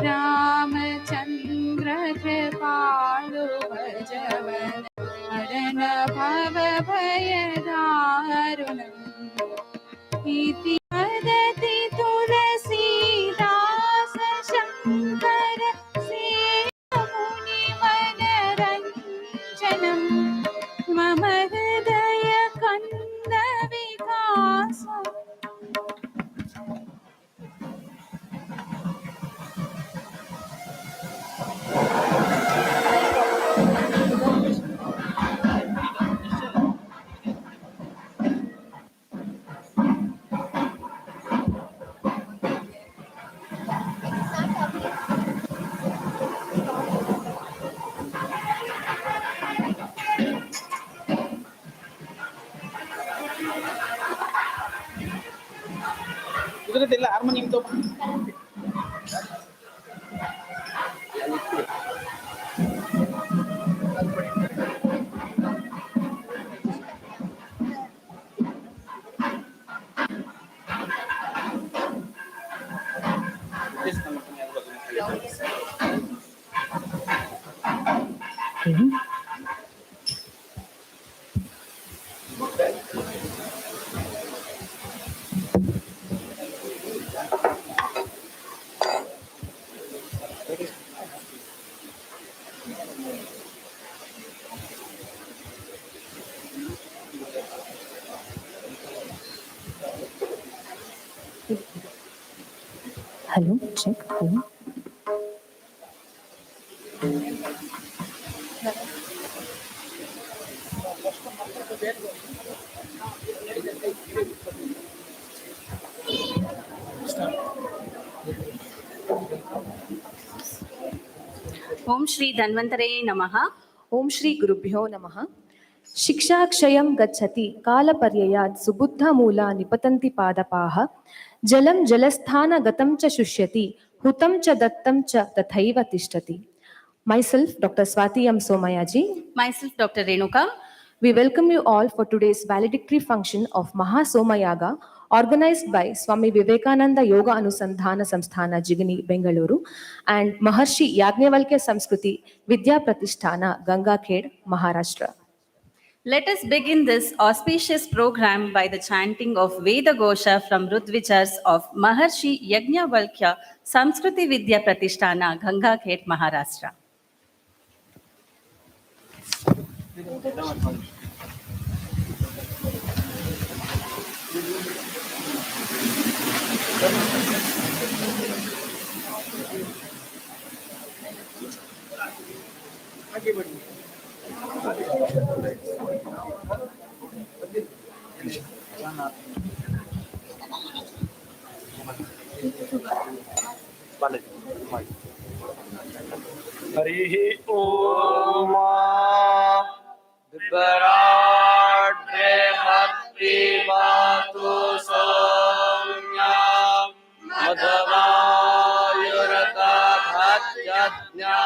रामचंद्र कृपालु भजवन हरन भव भय दारुणम् इति वदति तुलसीदास शंकर मुनि मनरंजनम् मम हृदय कन्द विकासम्. ಇದರದೆಲ್ಲ ಹಾರ್ಮೋನಿಯಂ ತೋ Hello, check. Hello. ओम श्री धन्वंतरे नमः. ओम श्री गुरुभ्यो नमः. शिक्षा क्षयं गच्छति कालपर्ययात् सुबुद्ध मूला निपतन्ति पादपाः जलं जलस्थान गतं च शुष्यति हुतं च दत्तं च तथैव तिष्ठति. Myself, Dr. Swati M. Somayaji. Myself, Dr. Renuka. We welcome you all for today's valedictory function of Maha Somayaga, organized by Swami Vivekananda Yoga Anusandhana Samsthana Jigani, Bengaluru, and Maharshi Yagnavalkya Samskruti Vidya Pratisthana, Gangakhed, Maharashtra. Let us begin this auspicious program by the chanting of Veda Gosha from Rudvichars of Maharshi Yagnavalkya Samskruti Vidya Pratisthana, Gangakhed, Maharashtra. हरिः ओम विराट भक्ति मातु Saumya मधवायुरता भज्ञापना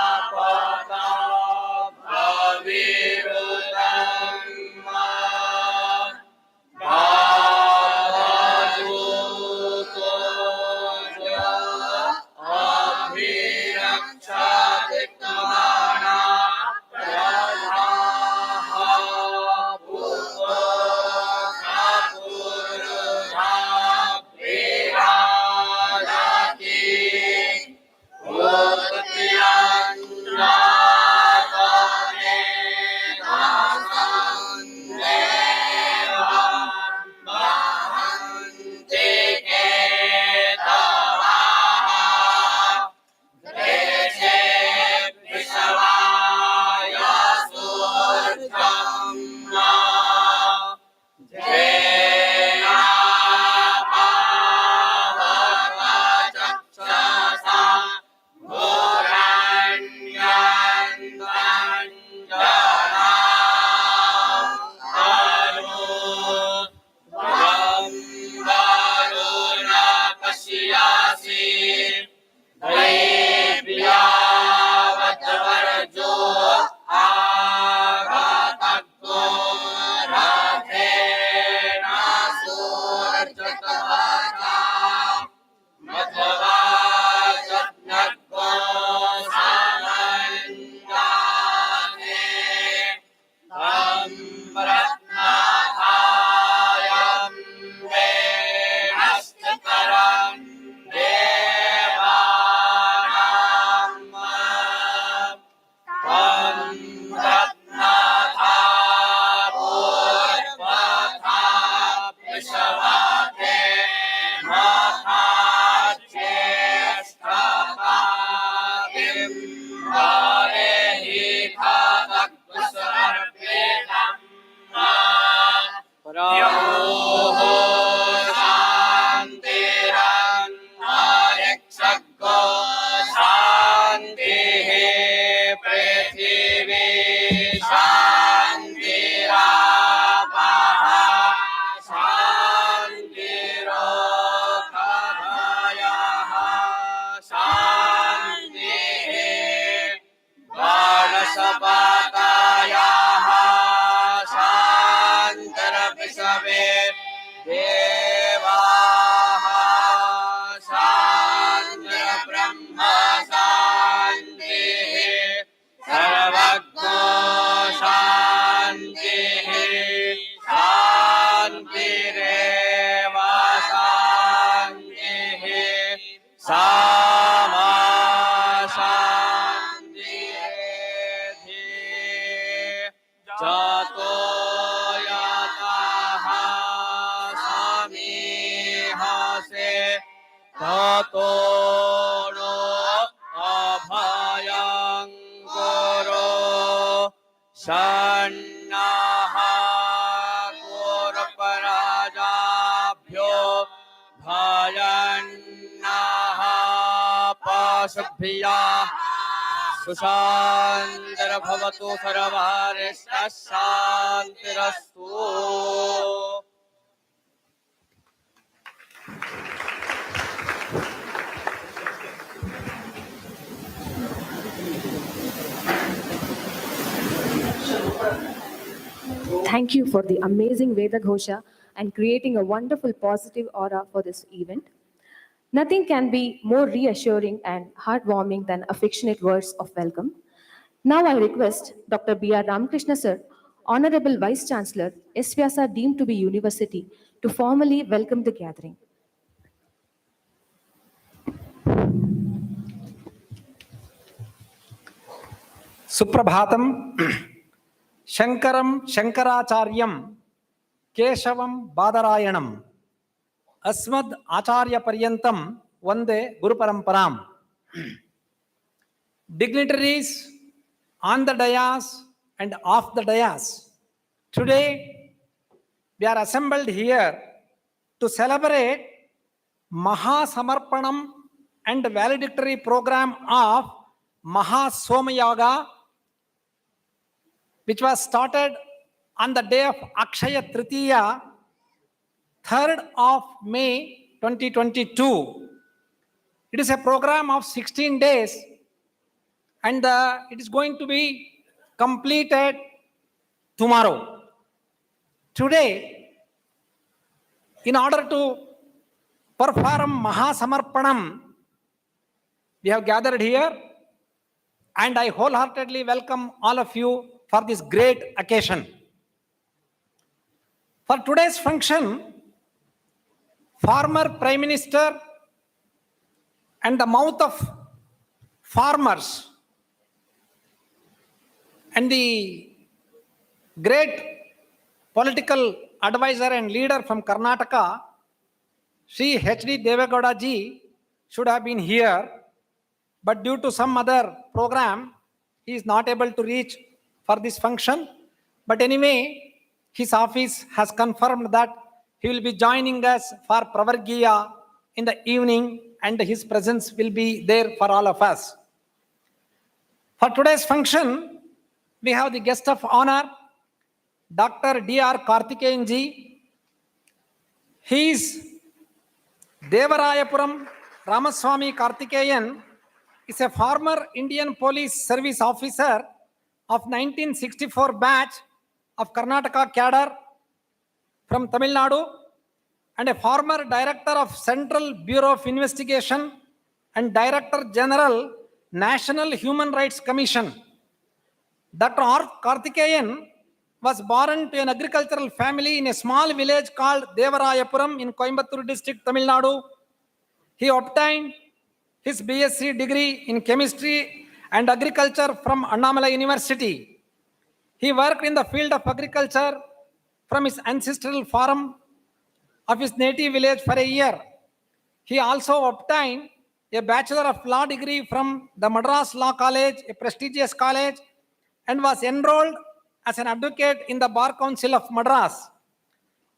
षण्णाः घोरपराजाभ्यो भयन्नाः पाशुभ्याः सुशान्तिर्भवतु सर्वहरिष्टः शान्तिरस्तु. Thank you for the amazing Veda Ghosha and creating a wonderful positive aura for this event. Nothing can be more reassuring and heartwarming than affectionate words of welcome. Now I request Dr. B.R. Ramakrishna Sir, Honorable Vice Chancellor, S-VYASA deemed to be University, to formally welcome the gathering. సుప్రభాతం. శంకరం శంకరాచార్యం కేశవం బాదరాయణం అస్మద్ ఆచార్య పర్యంతం వందే గురు పరంపరాం. Dignitaries on the dais and off the dais, today we are assembled here to celebrate Maha Samarpanam and Valedictory program of Maha Somayaga, which was started on the day of Akshaya Tritiya, 3rd of May 2022. It is a program of 16 days and it is going to be completed tomorrow. Today, in order to perform Maha Samarpanam, we have gathered here, and I wholeheartedly welcome all of you for this great occasion. For today's function, former Prime Minister and the mouth of farmers and the great political advisor and leader from Karnataka, Sri H.D. Devegowda ji, should have been here, but due to some other program, he is not able to reach for this function. But anyway, his office has confirmed that he will be joining us for Pravargiya in the evening, and his presence will be there for all of us. For today's function, we have the guest of honor, Dr. D.R. Karthikeyan ji. He is Devarayapuram Ramaswamy Karthikeyan, is a former Indian Police Service officer of 1964 batch of Karnataka cadre from Tamil Nadu, and a former director of Central Bureau of Investigation and Director General, National Human Rights Commission. Dr. R. Karthikeyan was born to an agricultural family in a small village called Devarayapuram in Coimbatore district, Tamil Nadu. He obtained his BSc degree in chemistry and agriculture from Annamalai University. He worked in the field of agriculture from his ancestral farm of his native village for a year. He also obtained a Bachelor of Law degree from the Madras Law College, a prestigious college, and was enrolled as an advocate in the Bar Council of Madras.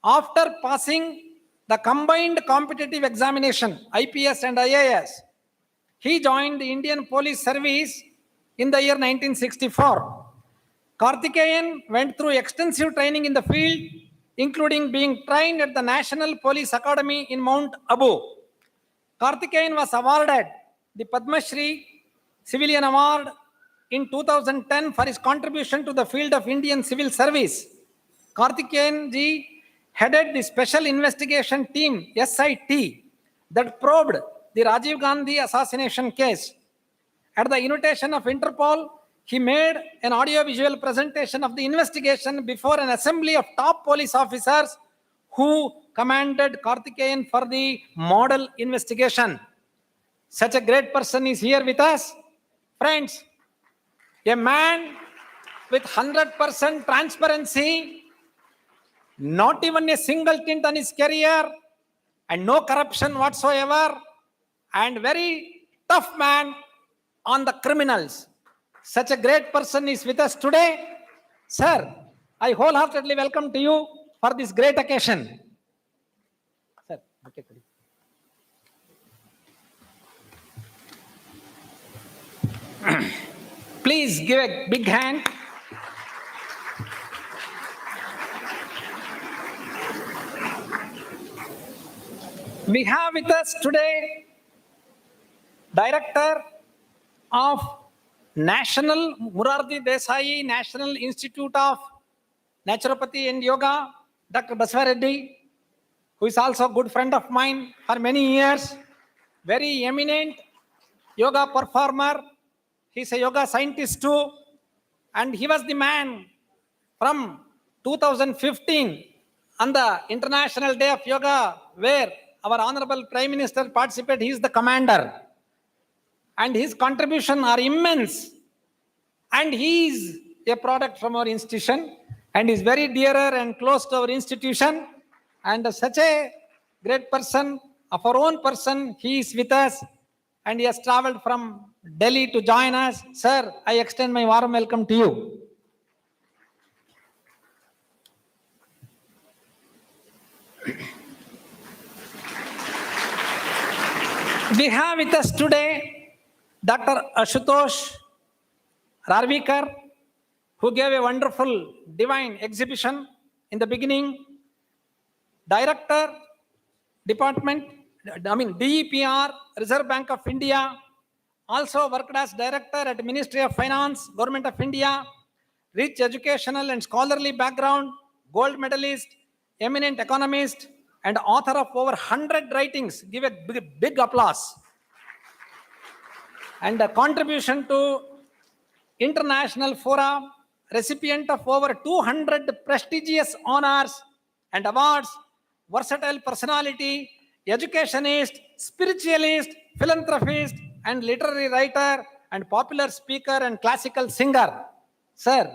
After passing the combined competitive examination, IPS and IAS, he joined the Indian Police Service in the year 1964. Karthikeyan went through extensive training in the field, including being trained at the National Police Academy in Mount Abu. Karthikeyan was awarded the Padma Shri Civilian Award in 2010 for his contribution to the field of Indian civil service. Karthikeyan ji headed the Special Investigation Team, SIT, that probed the Rajiv Gandhi assassination case. At the invitation of Interpol, he made an audio-visual presentation of the investigation before an assembly of top police officers who commanded Karthikeyan for the model investigation. Such a great person is here with us. Friends, a man with 100% transparency, not even a single tint on his career, and no corruption whatsoever, and very tough man on the criminals. Such a great person is with us today. Sir, I wholeheartedly welcome to you for this great occasion. Sir, okay, please give a big hand. We have with us today Director of National Murarji Desai National Institute of Naturopathy and Yoga, Dr. Basava Reddy, who is also a good friend of mine for many years, very eminent yoga performer. He's a yoga scientist too, and he was the man from 2015 on the International Day of Yoga, where our Honorable Prime Minister participated. He is the commander, and his contribution are immense. And he is a product from our institution, and is very dearer and close to our institution. And such a great person, of our own person, he is with us, and he has traveled from Delhi to join us. Sir, I extend my warm welcome to you. We have with us today Dr. Ashutosh Rarvikar, who gave a wonderful divine exhibition in the beginning. Director, Department, DEPR, Reserve Bank of India, also worked as Director at Ministry of Finance, Government of India, rich educational and scholarly background, gold medalist, eminent economist, and author of over 100 writings. Give a big applause. And a contribution to international fora, recipient of over 200 prestigious honors and awards, versatile personality, educationist, spiritualist, philanthropist, and literary writer, and popular speaker and classical singer. Sir,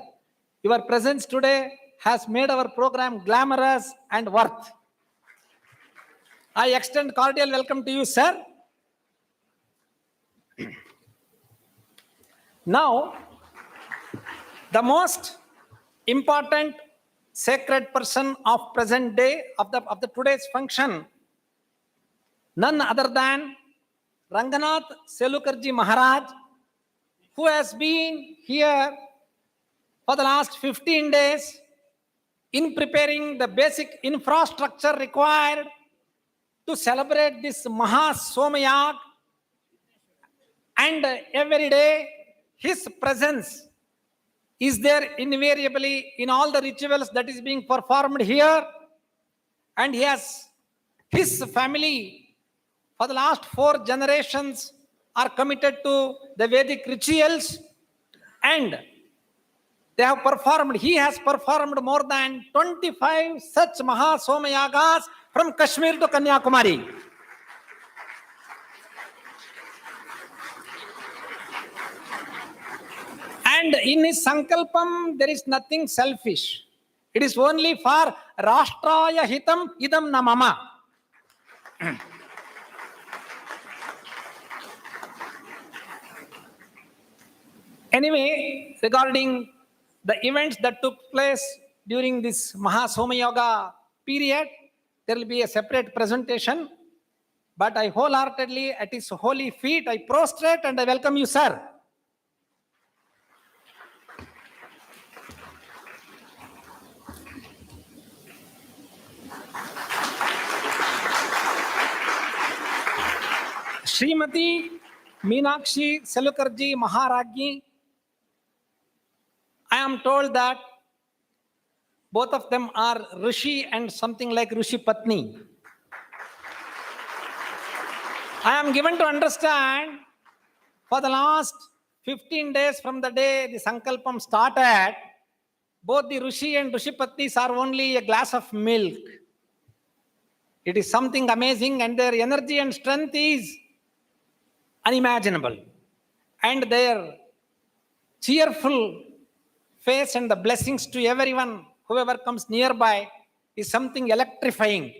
your presence today has made our program glamorous and worth. I extend cordial welcome to you, sir. Now, the most important sacred person of present day of the today's function, none other than Ranganath Selukarji Maharaj, who has been here for the last 15 days in preparing the basic infrastructure required to celebrate this Maha Somayaga, and every day his presence is there invariably in all the rituals that is being performed here. And he has his family for the last 4 generations are committed to the Vedic rituals, and they have performed, he has performed more than 25 such Maha Somayagas from Kashmir to Kanyakumari. And in his Sankalpam, there is nothing selfish. It is only for Rashtraya Hitam Idam Namama. Anyway, regarding the events that took place during this Maha Somayaga period, there will be a separate presentation. But I wholeheartedly, at his holy feet, I prostrate and I welcome you, sir. Srimati Meenakshi Selukarji Maharajji, I am told that both of them are Rishi and something like Rishi Patni. I am given to understand for the last 15 days from the day the Sankalpam started, both the Rishi and Rishi Patnis are only a glass of milk. It is something amazing, and their energy and strength is unimaginable. And their cheerful face and the blessings to everyone, whoever comes nearby, is something electrifying.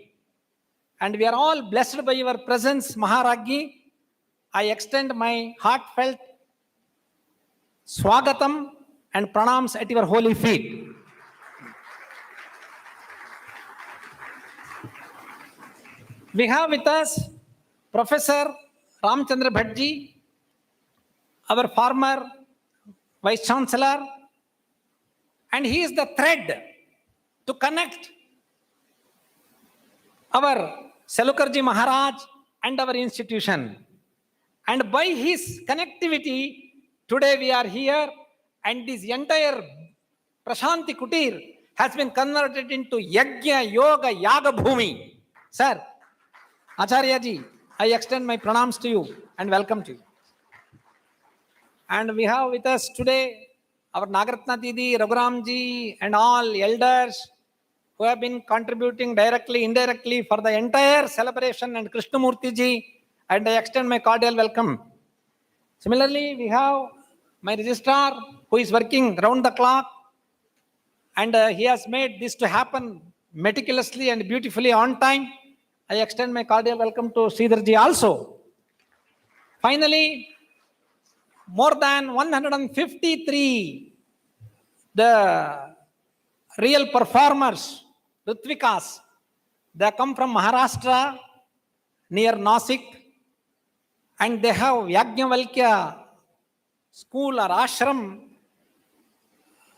And we are all blessed by your presence, Maharajji. I extend my heartfelt swagatam and pranams at your holy feet. We have with us Professor Ramchandra Bhattji, our former Vice Chancellor, and he is the thread to connect our Salukarji Maharaj and our institution. And by his connectivity, today we are here, and this entire Prashanti Kutir has been converted into Yajna, Yoga, Yaga Bhumi. Sir, Acharya ji, I extend my pranams to you and welcome to you. And we have with us today our Nagaratna Didi, Raghuram ji, and all elders who have been contributing directly, indirectly for the entire celebration, and Krishnamurti ji, and I extend my cordial welcome. Similarly, we have my registrar who is working round the clock, and he has made this to happen meticulously and beautifully on time. I extend my cordial welcome to Sridhar ji also. Finally, more than 153 the real performers, Ritvikas, they come from Maharashtra near Nasik, and they have Yajnavalkya school or ashram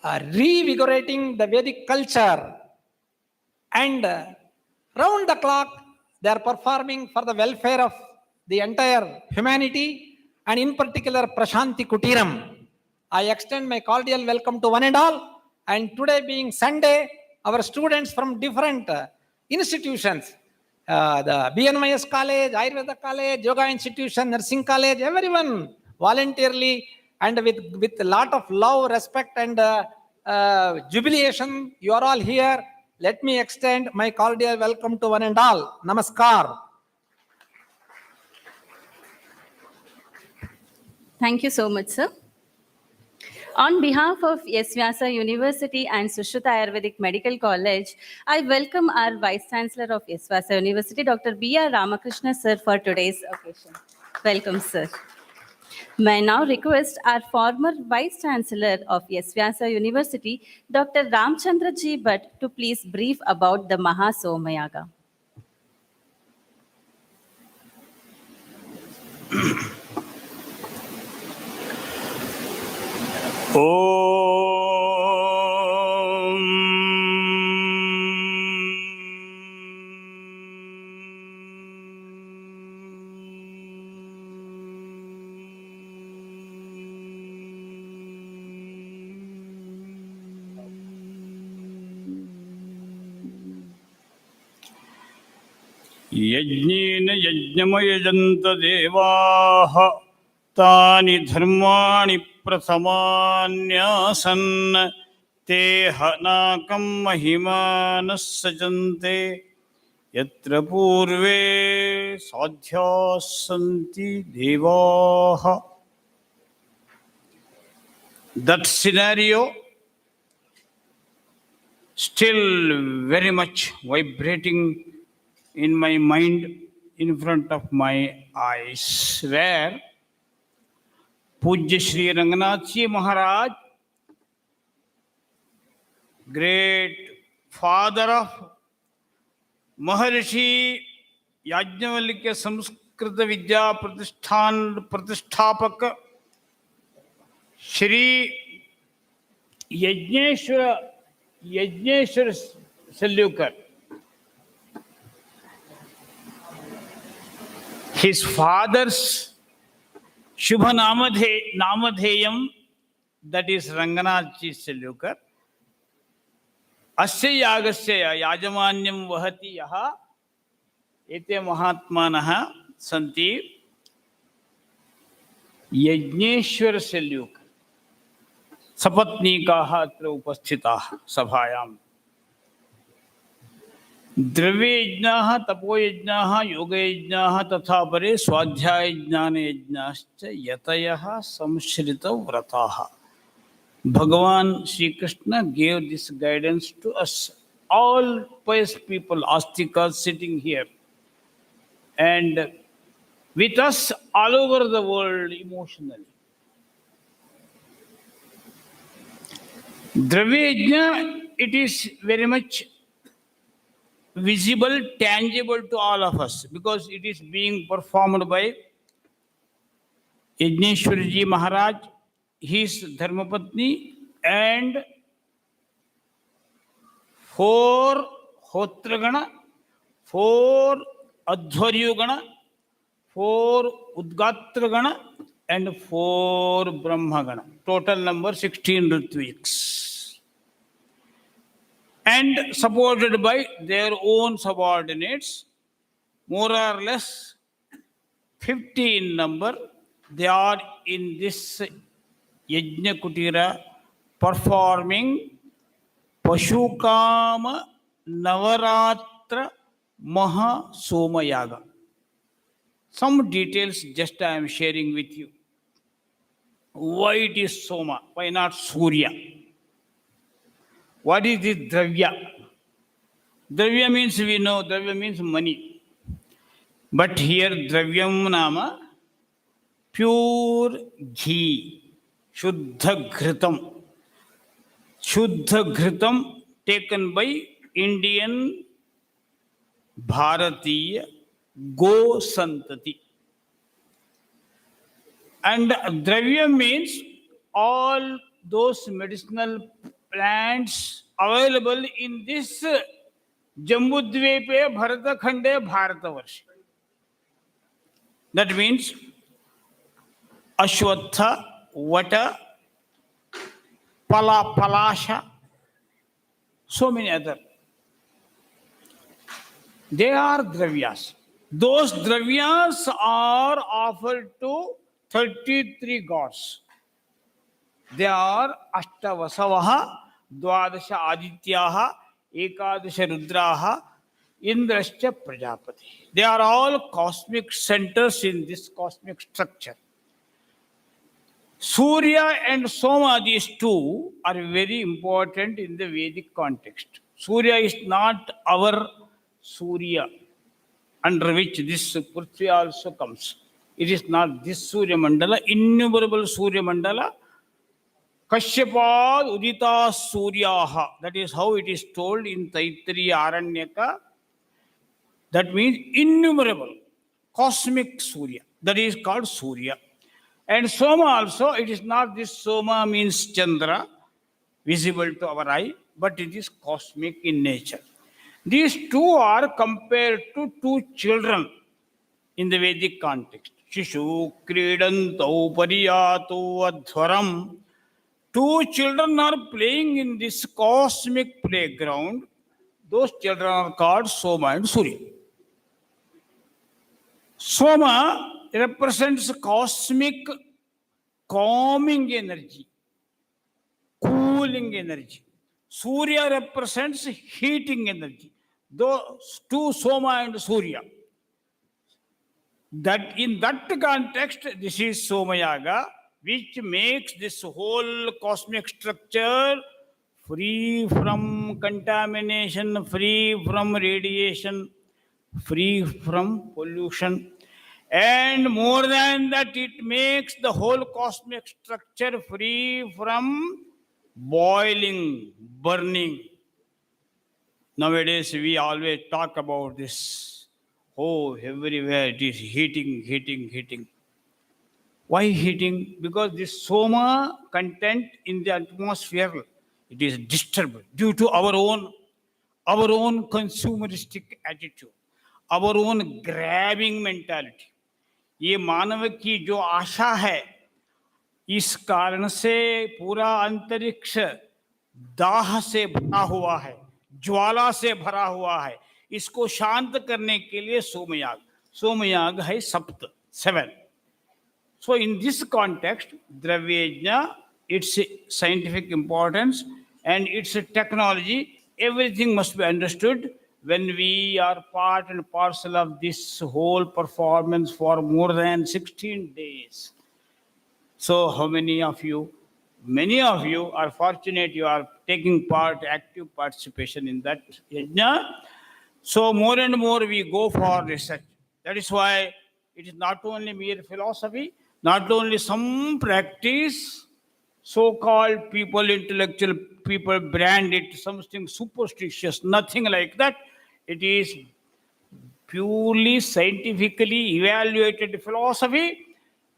revigorating the Vedic culture, and round the clock they are performing for the welfare of the entire humanity, and in particular Prashanti Kutiram. I extend my cordial welcome to one and all. And today being Sunday, our students from different institutions, the BNYS College, Ayurveda College, Yoga Institution, Nursing College, everyone voluntarily and with a lot of love, respect, and jubilation, you are all here. Let me extend my cordial welcome to one and all. Namaskar. Thank you so much, sir. On behalf of S-VYASA University and Sushruta Ayurvedic Medical College, I welcome our Vice Chancellor of S-VYASA University, Dr. B.R. Ramakrishna, sir, for today's occasion. Welcome, sir. May I now request our former Vice Chancellor of S-VYASA University, Dr. Ramchandra G. Bhatt, to please brief about the Maha Somayaga. यज्ञेन यज्ञमयजन्त देवाः तानि धर्माणि प्रथमान्यासन् ते हनाकं महिमानः सजन्ते यत्र पूर्वे साध्याः सन्ति देवाः. That scenario still very much vibrating in my mind, in front of my eyes, where Pujya Shri Ranganath Ji Maharaj, great father of Maharishi Yajnavalkya Samskrita Vidya Pratishthapaka Shri Yajneshwara Salukar, his father's Shubha Namadheyam, that is Ranganath Ji Salukar, Asya Yagasya Yajamanyam Vahati Yaha Ete Mahatmanaha Santi Yajneshwara Salukar Sapatnikaha atra upasthitaha sabhayam. द्रव्ययज्ञाः तपोयज्ञाः योगयज्ञाः तथा परे स्वाध्यायज्ञानयज्ञाश्च यतयः संश्रितव्रताः. Bhagavan Sri Krishna gave this guidance to us, all pious people, astikas sitting here, and with us all over the world emotionally. Dravya yajna, it is very much visible, tangible to all of us because it is being performed by Yajneshwarji Maharaj, his Dharmapatni, and 4 Hotragana, 4 Adhvaryugana, 4 Udgatragana, and 4 Brahmagana. Total number 16 Ritviks. And supported by their own subordinates, more or less 50 in number. They are in this Yajna Kutira performing Pashukama Navaratra Maha Somayaga. Some details just I am sharing with you. Why it is Soma? Why not Surya? What is this Dravya? Dravya means we know, Dravya means money. But here Dravyam Nama, pure ghee, Shuddha Ghritam. Shuddha Ghritam taken by Indian Bharatiya Go Santati. And Dravya means all those medicinal plants available in this Jambudvipe Bharatakhande Bharatavarsha. That means Ashwatha, Vata, Palasha, so many other. They are Dravyas. Those Dravyas are offered to 33 gods. They are Ashtavasavaha, Dwadasha Adityaha, Ekadasha Rudraha, Indrascha Prajapati. They are all cosmic centers in this cosmic structure. Surya and Soma, these two, are very important in the Vedic context. Surya is not our Surya, under which this Prithvi also comes. It is not this Surya Mandala, innumerable Surya Mandala. Kashyapad Udita Suryaha. That is how it is told in Taittiriya Aranyaka. That means innumerable, cosmic Surya. That is called Surya. And Soma also, it is not this Soma means Chandra, visible to our eye, but it is cosmic in nature. These two are compared to two children in the Vedic context. Shishu Kridanto Pariyato Adhvaram. Two children are playing in this cosmic playground. Those children are called Soma and Surya. Soma represents cosmic calming energy, cooling energy. Surya represents heating energy. Those two, Soma and Surya. That in that context, this is Somayaga, which makes this whole cosmic structure free from contamination, free from radiation, free from pollution. And more than that, it makes the whole cosmic structure free from boiling, burning. Nowadays, we always talk about this. Oh, everywhere it is heating, heating, heating. Why heating? Because this Soma content in the atmosphere, it is disturbed due to our own consumeristic attitude, our own grabbing mentality. ये मानव की जो आशा है, इस कारण से पूरा अंतरिक्ष दाह से भरा हुआ है, ज्वाला से भरा हुआ है. इसको शांत करने के लिए सोमयाग है सप्त, 7. So in this context, Dravyajna, its scientific importance and its technology, everything must be understood when we are part and parcel of this whole performance for more than 16 days. So how many of you? Many of you are fortunate you are taking part, active participation in that yajna. So more and more we go for research. That is why it is not only mere philosophy, not only some practice, so-called people, intellectual people brand it something superstitious, nothing like that. It is purely scientifically evaluated philosophy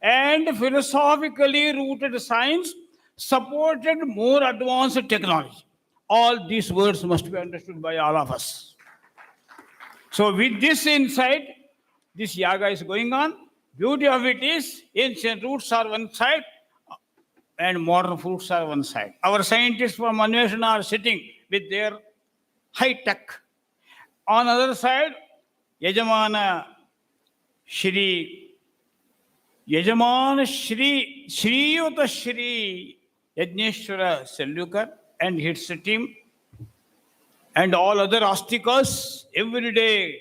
and philosophically rooted science supported more advanced technology. All these words must be understood by all of us. So with this insight, this yaga is going on. Beauty of it is ancient roots are one side and modern fruits are one side. Our scientists from Anveshana are sitting with their high tech. On the other side, Yajamana Shri Shriyuta Shri Yajneshwara Sellukar and his team and all other astikas every day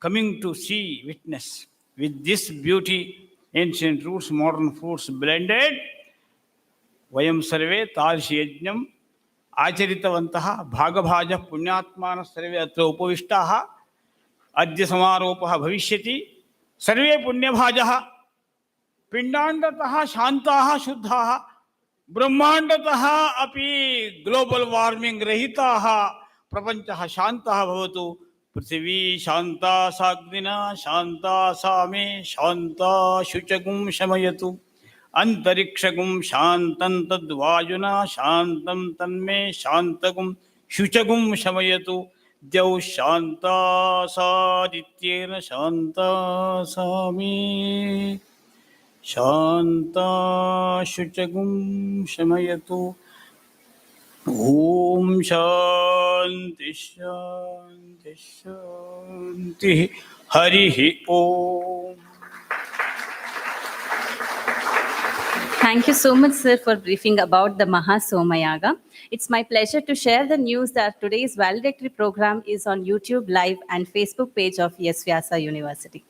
coming to see, witness. With this beauty, ancient roots, modern fruits blended, वयं सर्वे तादृश यज्ञम् आचरितवन्तः भागभाजः पुण्यात्मानः सर्वे अत्र उपविष्टाः अद्य समारोपः भविष्यति सर्वे पुण्यभाजः पिण्डाण्डतः शान्ताः शुद्धाः ब्रह्माण्डतः अपि global warming रहिताः प्रपञ्चः शान्तः भवतु पृथिवी शान्ता साग्निना शान्ता सा मे शान्ता शुचगुं शमयतु अंतरिक्षगुं शान्तं तद्वायुना शान्तं तन्मे शान्तगुं शुचगुं शमयतु द्यौ शान्ता सादित्येन शान्ता सा मे शान्ता शुचगुं शमयतु ॐ शान्ति शान्ति शान्तिः हरिः ॐ. Thank you so much, sir, for briefing about the Maha Somayaga. It's my pleasure to share the news that today's valedictory program is on YouTube Live and Facebook page of S-VYASA University.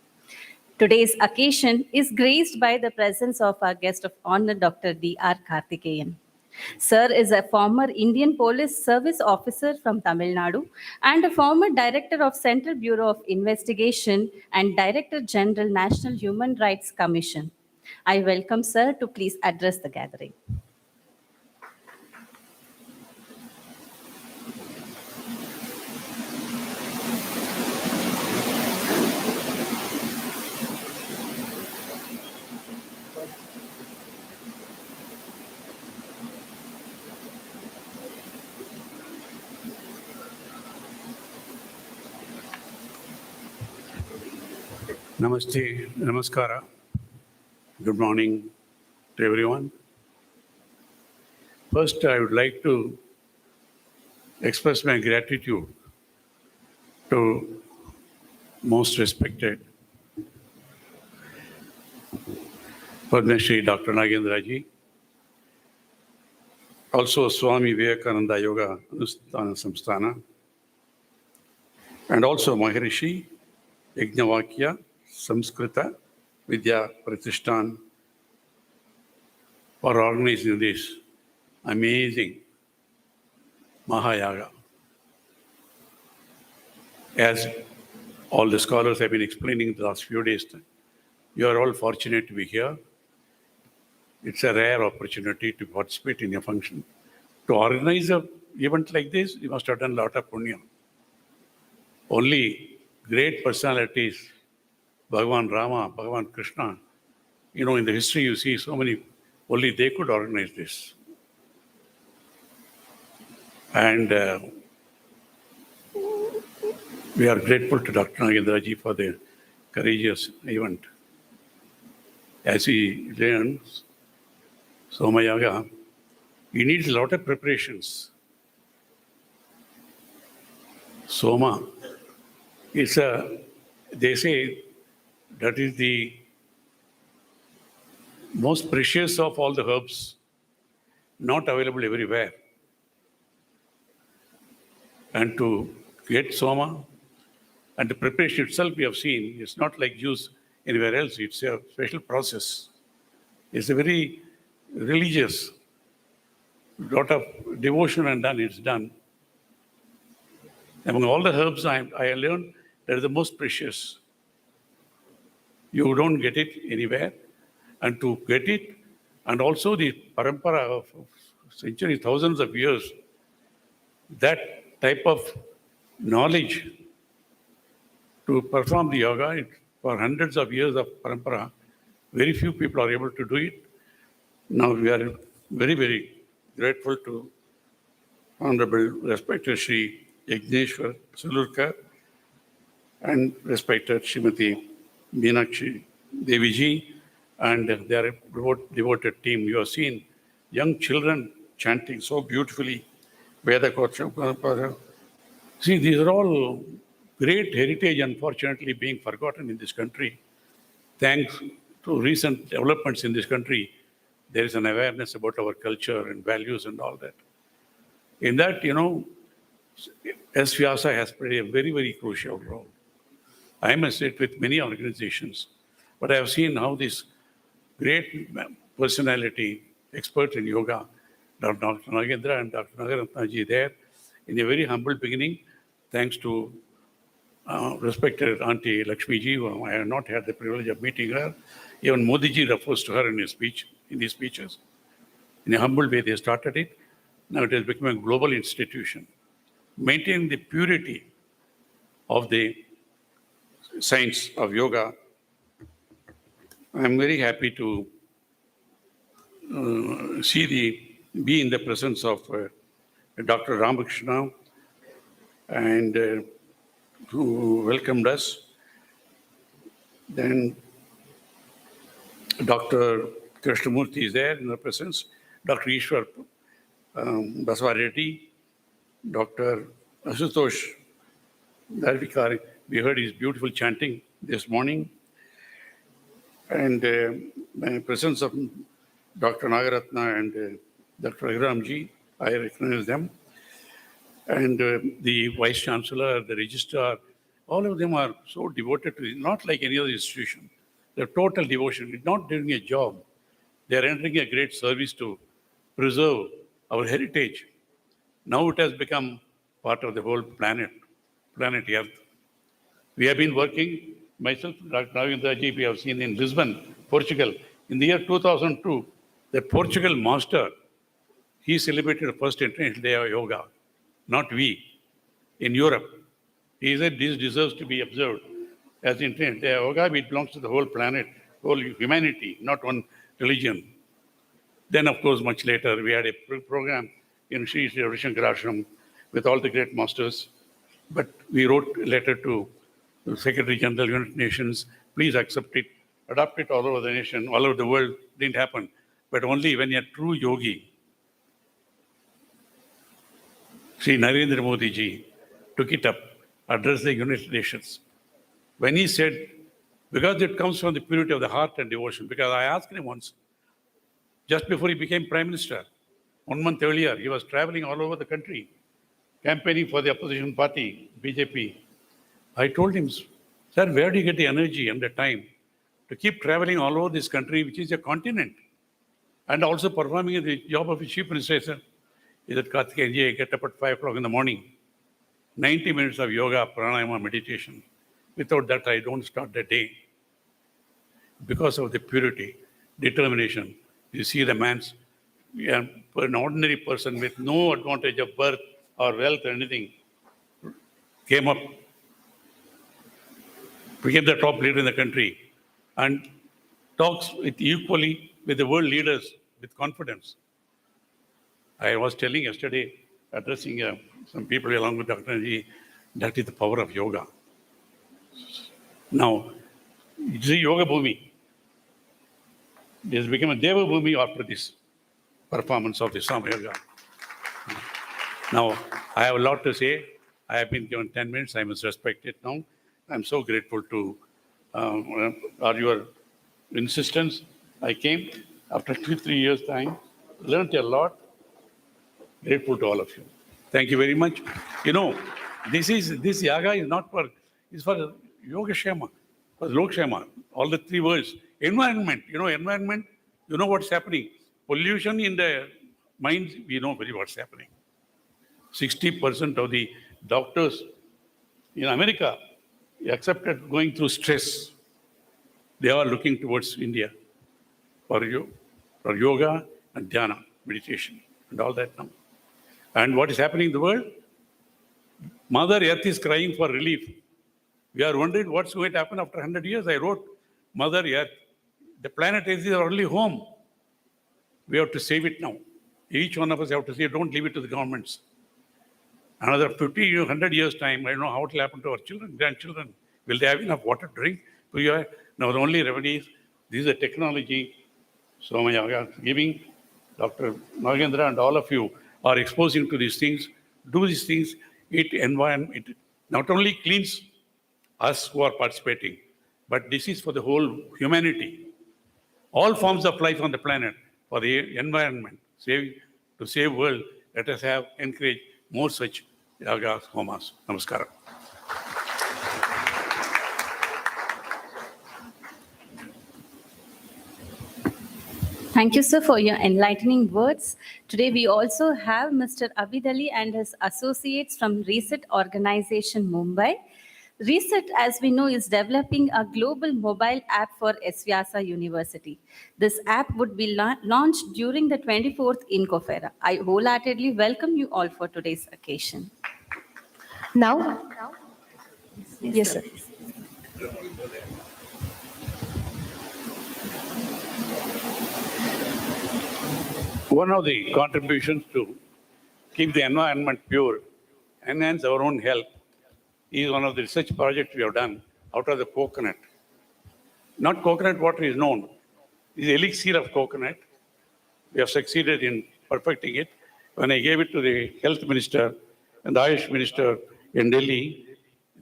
Today's occasion is graced by the presence of our guest of honor, Dr. D.R. Karthikeyan. Sir is a former Indian Police Service officer from Tamil Nadu and a former director of Central Bureau of Investigation and Director General National Human Rights Commission. I welcome sir to please address the gathering. Namaste, Namaskara. Good morning to everyone. First, I would like to express my gratitude to most respected Padma Shri Dr. Nagendraji, also Swami Vivekananda Yoga Anusthana Samsthana, and also Maharishi Yajnavakya Samskrita Vidya Pratishthan for organizing this amazing Mahayaga. As all the scholars have been explaining the last few days, you are all fortunate to be here. It's a rare opportunity to participate in a function. To organize an event like this, you must have done a lot of punya. Only great personalities, Bhagavan Rama, Bhagavan Krishna, in the history you see so many, only they could organize this. And we are grateful to Dr. Nagendraji for the courageous event. As he learns, Somayaga, he needs a lot of preparations. Soma, they say that is the most precious of all the herbs, not available everywhere. And to get Soma, and the preparation itself we have seen, it's not like juice anywhere else, it's a special process. It's a very religious, lot of devotion and done, it's done. Among all the herbs I learned, they're the most precious. You don't get it anywhere. And to get it, and also the parampara of centuries, thousands of years, that type of knowledge to perform the yoga. For hundreds of years of parampara, very few people are able to do it. Now we are very, very grateful to Honorable respected Sri Yagneshwar Sulurkar and respected Srimati Meenakshi Deviji and their devoted team. You have seen young children chanting so beautifully, Veda Kocha. See, these are all great heritage, unfortunately, being forgotten in this country. Thanks to recent developments in this country, there is an awareness about our culture and values and all that. In that, S-VYASA has played a very, very crucial role. I must say it with many organizations, but I have seen how this great personality, expert in yoga, Dr. Nagendra and Dr. Nagaratnaji there, in a very humble beginning, thanks to respected Auntie Lakshmi ji, whom I have not had the privilege of meeting her. Even Modi ji refers to her in his speeches. In a humble way, they started it. Now it has become a global institution. Maintaining the purity of the science of yoga, I am very happy to be in the presence of Dr. Ramakrishna and who welcomed us. Then Dr. Krishnamurti is there in our presence. Dr. Ishwar Baswareddy, Dr. Asutosh Darvikari. We heard his beautiful chanting this morning. And in the presence of Dr. Nagaratna and Dr. Raghuramji, I recognize them. And the Vice Chancellor, the Registrar, all of them are so devoted to it, not like any other institution. They're total devotion. It's not doing a job. They're entering a great service to preserve our heritage. Now it has become part of the whole planet Earth. We have been working, myself, Dr. Nagendraji, we have seen in Lisbon, Portugal. In the year 2002, the Portugal master, he celebrated the first International Day of Yoga, not we, in Europe. He said this deserves to be observed as International Day of Yoga. It belongs to the whole planet, whole humanity, not one religion. Then, of course, much later, we had a program in Sri Sri Ravi Shankar Ashram with all the great masters. But we wrote a letter to the Secretary General, United Nations, please accept it, adopt it all over the nation, all over the world. Didn't happen. But only when a true yogi, Sri Narendra Modi ji, took it up, addressed the United Nations. When he said, because it comes from the purity of the heart and devotion, because I asked him once, just before he became Prime Minister, 1 month earlier, he was traveling all over the country, campaigning for the opposition party, BJP. I told him, sir, where do you get the energy and the time to keep traveling all over this country, which is a continent, and also performing the job of a chief minister? Sir, he said, Karthikeyan, I get up at 5 o'clock in the morning, 90 minutes of yoga, pranayama, meditation. Without that, I don't start the day. Because of the purity, determination. You see the man's, an ordinary person with no advantage of birth or wealth or anything, came up, became the top leader in the country, and talks equally with the world leaders with confidence. I was telling yesterday, addressing some people along with Dr. Ji, that is the power of yoga. Now, it's a yoga bhumi. It has become a deva bhumi after this performance of the Somayaga. Now, I have a lot to say. I have been given 10 minutes. I must respect it now. I'm so grateful to your insistence. I came after 2-3 years' time, learned a lot. Grateful to all of you. Thank you very much. This yaga is not for, it's for yoga shema, for lok shema, all the 3 words. Environment, environment, you know what's happening. Pollution in the minds, we know very what's happening. 60% of the doctors in America accepted going through stress. They are looking towards India for yoga and dhyana, meditation, and all that now. And what is happening in the world? Mother Earth is crying for relief. We are wondering what's going to happen after 100 years. I wrote, Mother Earth, the planet is our only home. We have to save it now. Each one of us have to say, don't leave it to the governments. Another 50, 100 years' time, I don't know how it will happen to our children, grandchildren. Will they have enough water to drink? Now the only remedy is, this is a technology Somayaga giving. Dr. Nagendra and all of you are exposing to these things. Do these things. It not only cleans us who are participating, but this is for the whole humanity. All forms of life on the planet, for the environment, to save world, let us encourage more such yagas, homas. Namaskaram. Thank you, sir, for your enlightening words. Today, we also have Mr. Abid Ali and his associates from Reset Organization, Mumbai. Reset, as we know, is developing a global mobile app for S-VYASA University. This app would be launched during the 24th Incofera. I wholeheartedly welcome you all for today's occasion. Now? Yes, sir. One of the contributions to keep the environment pure, enhance our own health, is one of the research projects we have done out of the coconut. Not coconut water is known. This is elixir of coconut. We have succeeded in perfecting it. When I gave it to the health minister and the Ayush minister in Delhi,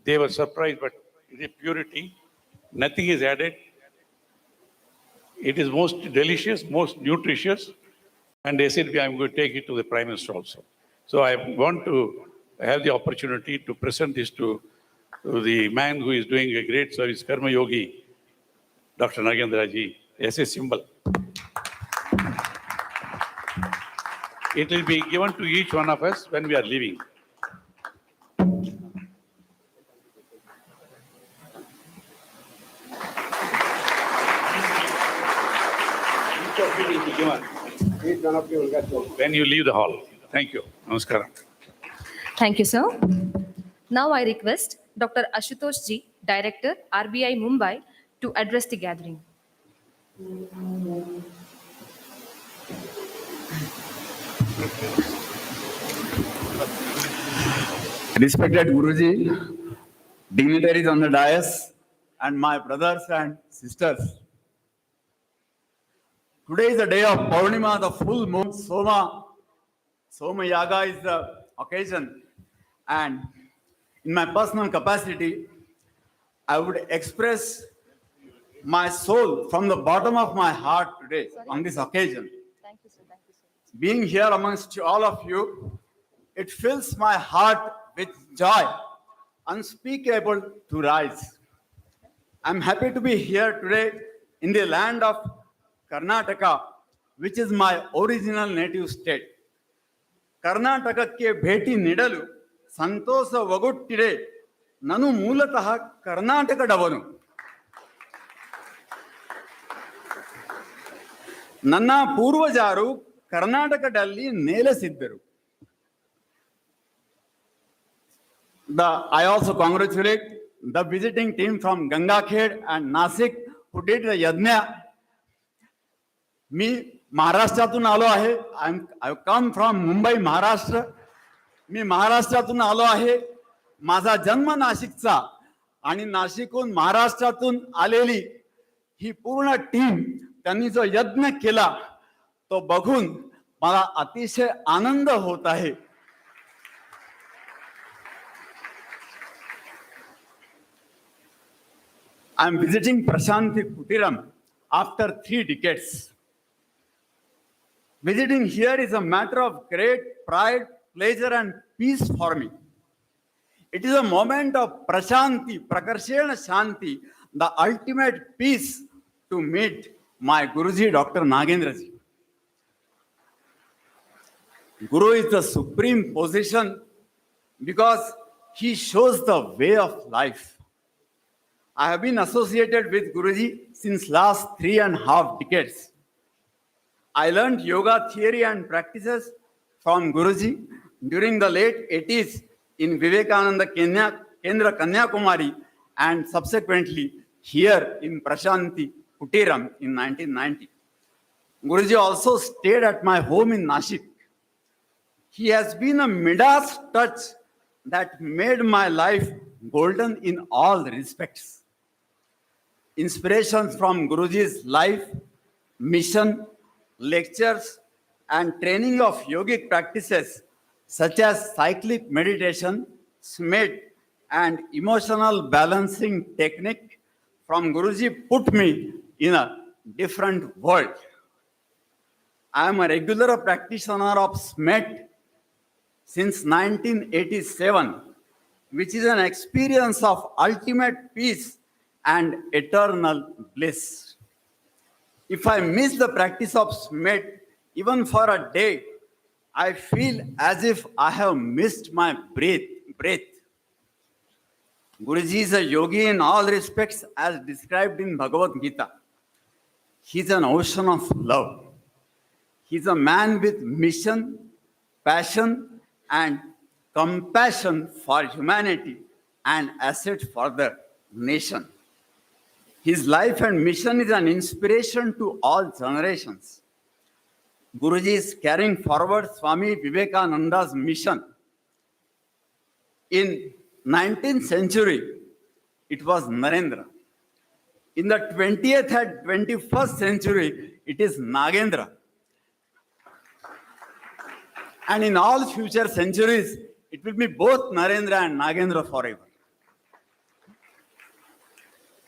they were surprised, but the purity, nothing is added. It is most delicious, most nutritious. And they said, I'm going to take it to the Prime Minister also. So I want to have the opportunity to present this to the man who is doing a great service, Karma Yogi, Dr. Nagendra ji, as a symbol. It will be given to each one of us when we are leaving. Each of you will be given. Each one of you will get one when you leave the hall. Thank you. Namaskaram. Thank you, sir. Now I request Dr. Ashutosh Ji, Director, RBI Mumbai, to address the gathering. Respected Guruji, dignitaries on the dais, and my brothers and sisters. Today is the day of Purnima, the full moon. Somayaga is the occasion. And in my personal capacity, I would express my soul from the bottom of my heart today on this occasion. Thank you, sir. Thank you, sir. Being here amongst all of you, it fills my heart with joy, unspeakable to rise. I'm happy to be here today in the land of Karnataka, which is my original native state. Karnatakakke bheti nidalu santosa vaguttide nanu moolatah Karnatakadavanu. Nanna purvajaru Karnatakadalli nelasidaru. I also congratulate the visiting team from Gangakhed and Nasik who did the yajna. मी महाराष्ट्रातून आलो आहे. I come from Mumbai, Maharashtra. मी महाराष्ट्रातून आलो आहे. माझा जन्म नाशिकचा आणि नाशिकहून महाराष्ट्रातून आलेली ही पूर्ण टीम त्यांनी जो यज्ञ केला तो बघून मला अतिशय आनंद होत आहे. I am visiting Prashanti Kutiram after 3 decades. Visiting here is a matter of great pride, pleasure, and peace for me. It is a moment of Prashanti, Prakarshena Shanti, the ultimate peace to meet my Guruji, Dr. Nagendra ji. Guru is the supreme position because he shows the way of life. I have been associated with Guruji since last 3.5 decades. I learned yoga theory and practices from Guruji during the late 80s in Vivekananda Kendra Kanyakumari and subsequently here in Prashanti Kutiram in 1990. Guruji also stayed at my home in Nashik. He has been a Midas touch that made my life golden in all respects. Inspirations from Guruji's life, mission, lectures, and training of yogic practices such as cyclic meditation, SMED, and emotional balancing technique from Guruji put me in a different world. I am a regular practitioner of SMED since 1987, which is an experience of ultimate peace and eternal bliss. If I miss the practice of SMED even for a day, I feel as if I have missed my breath. Guruji is a yogi in all respects as described in Bhagavad Gita. He's an ocean of love. He's a man with mission, passion, and compassion for humanity and asset for the nation. His life and mission is an inspiration to all generations. Guruji is carrying forward Swami Vivekananda's mission. In 19th century, it was Narendra. In the 20th and 21st century, it is Nagendra. And in all future centuries, it will be both Narendra and Nagendra forever.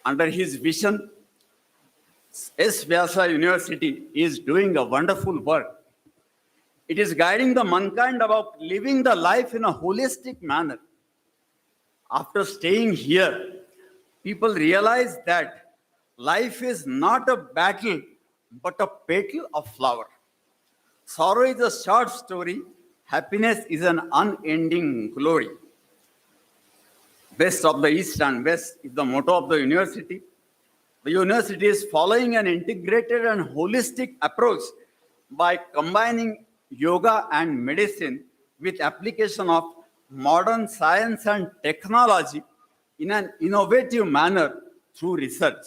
Under his vision, S-VYASA University is doing a wonderful work. It is guiding the mankind about living the life in a holistic manner. After staying here, people realize that life is not a battle, but a petal of flower. Sorrow is a short story. Happiness is an unending glory. Best of the East and West is the motto of the university. The university is following an integrated and holistic approach by combining yoga and medicine with application of modern science and technology in an innovative manner through research.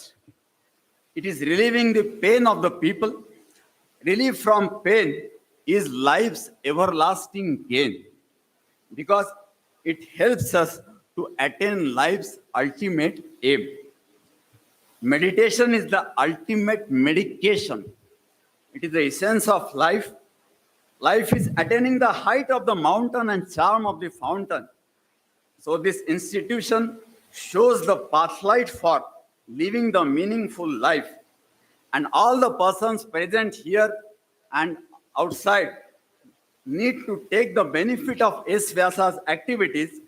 It is relieving the pain of the people. Relief from pain is life's everlasting gain because it helps us to attain life's ultimate aim. Meditation is the ultimate medication. It is the essence of life. Life is attaining the height of the mountain and charm of the fountain. So this institution shows the pathlight for living the meaningful life. And all the persons present here and outside need to take the benefit of S-VYASA's activities,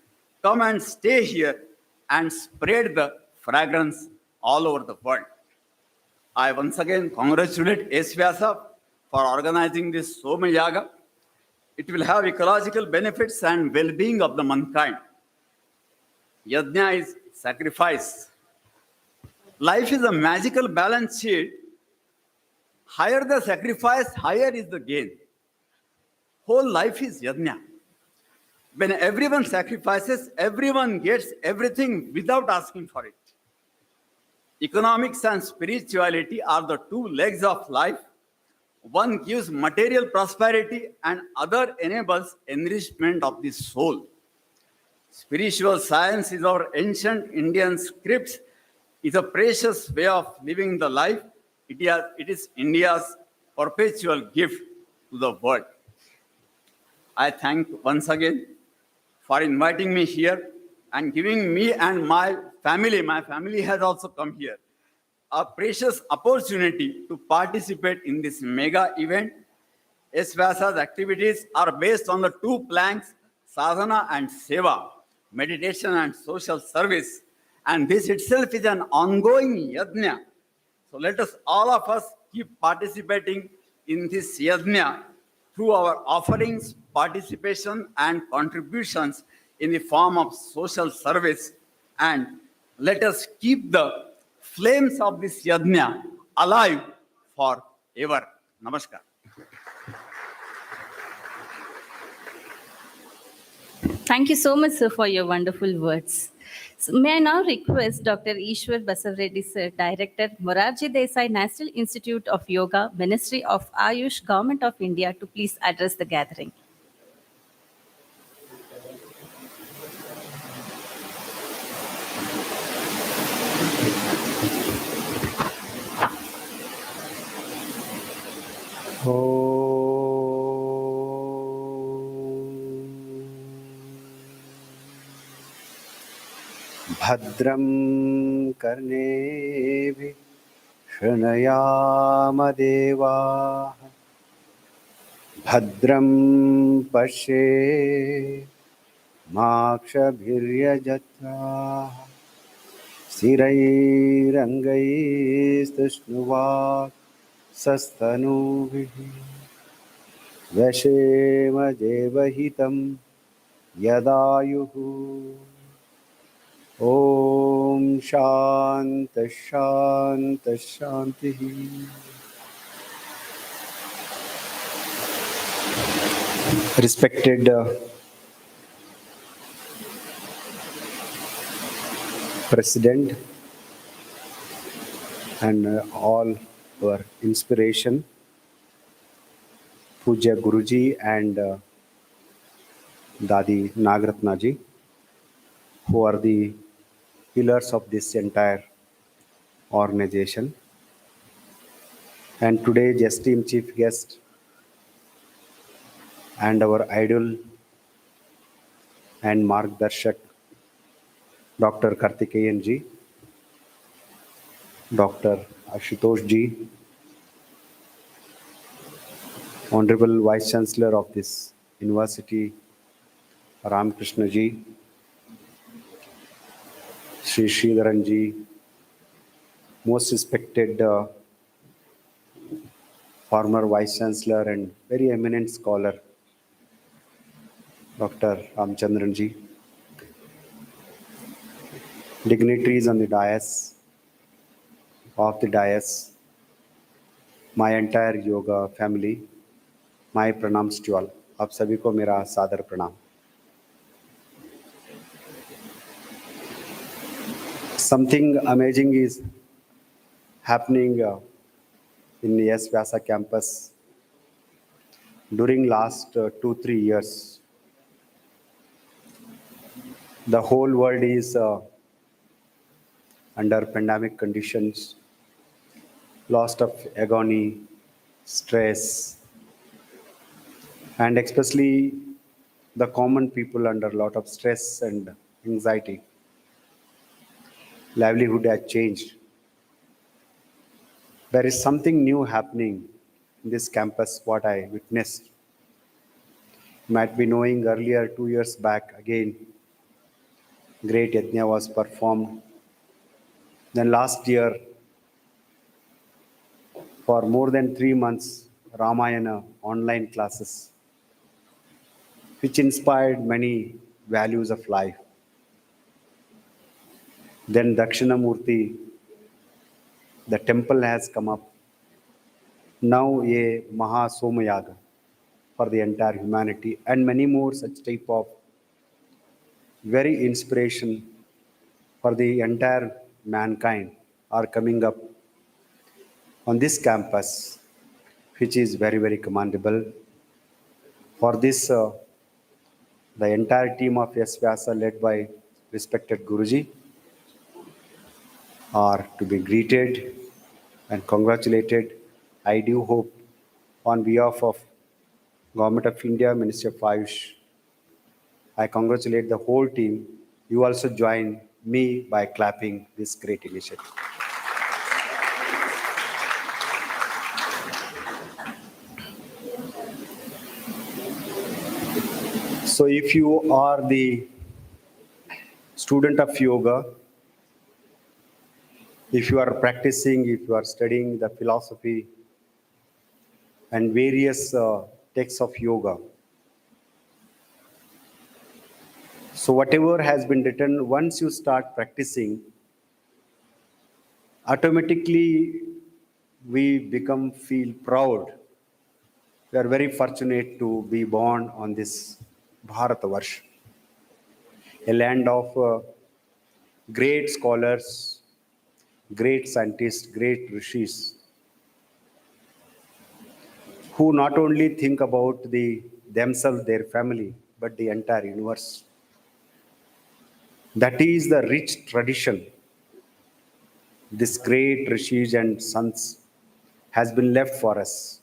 come and stay here and spread the fragrance all over the world. I once again congratulate S-VYASA for organizing this Somayaga. It will have ecological benefits and well-being of the mankind. Yajna is sacrifice. Life is a magical balance sheet. Higher the sacrifice, higher is the gain. Whole life is yajna. When everyone sacrifices, everyone gets everything without asking for it. Economics and spirituality are the two legs of life. One gives material prosperity and other enables enrichment of the soul. Spiritual science is our ancient Indian scripts. It's a precious way of living the life. It is India's perpetual gift to the world. I thank once again for inviting me here and giving me and my family has also come here, a precious opportunity to participate in this mega event. S-VYASA's activities are based on the two planks, sadhana and seva, meditation and social service. And this itself is an ongoing yajna. So let us, all of us, keep participating in this yajna through our offerings, participation, and contributions in the form of social service. And let us keep the flames of this yajna alive forever. Namaskar. Thank you so much, sir, for your wonderful words. So may I now request Dr. Ishwar Basavreddy, sir, Director, Morarji Desai National Institute of Yoga, Ministry of Ayush, Government of India, to please address the gathering. भद्रं कर्णेभिः शृणुयामदेवाः भद्रं पश्येमाक्षभिर्यजत्राः स्थिरैरङ्गैस्तुष्णुवाक् सस्तनूभिः व्यशेम देवहितं यदायुः ॐ शान्ति शान्ति शान्तिः Respected President and all our inspiration, Puja Guruji and Dadi Nagratna ji, who are the pillars of this entire organization. And today's esteemed chief guest and our idol and Margdarshak, Dr. Kartikeyan ji, Dr. Ashutosh ji, Honorable Vice Chancellor of this university, Ramakrishna ji, Sri Sridharan ji, most respected former Vice Chancellor and very eminent scholar, Dr. Ramchandran ji, dignitaries on the dais, off the dais, my entire yoga family, my pranams to all. आप सभी को मेरा सादर प्रणाम. Something amazing is happening in the S-VYASA campus during last 2-3 years. The whole world is under pandemic conditions, loss of agony, stress, and especially the common people under a lot of stress and anxiety. Livelihood has changed. There is something new happening in this campus, what I witnessed. You might be knowing earlier, 2 years back, again, great yajna was performed. Then last year, for more than 3 months, Ramayana online classes, which inspired many values of life. Then Dakshinamurti, the temple has come up. Now a Maha Somayaga for the entire humanity, and many more such type of very inspiration for the entire mankind are coming up on this campus, which is very, very commendable. For this, the entire team of S-VYASA led by respected Guruji are to be greeted and congratulated. I do hope on behalf of Government of India, Ministry of Ayush, I congratulate the whole team. You also join me by clapping this great initiative. So if you are the student of yoga, if you are practicing, if you are studying the philosophy and various texts of yoga, so whatever has been written, once you start practicing, automatically we feel proud. We are very fortunate to be born on this Bharatavarsha. a land of great scholars, great scientists, great rishis, who not only think about themselves, their family, but the entire universe. That is the rich tradition this great rishis and sons has been left for us.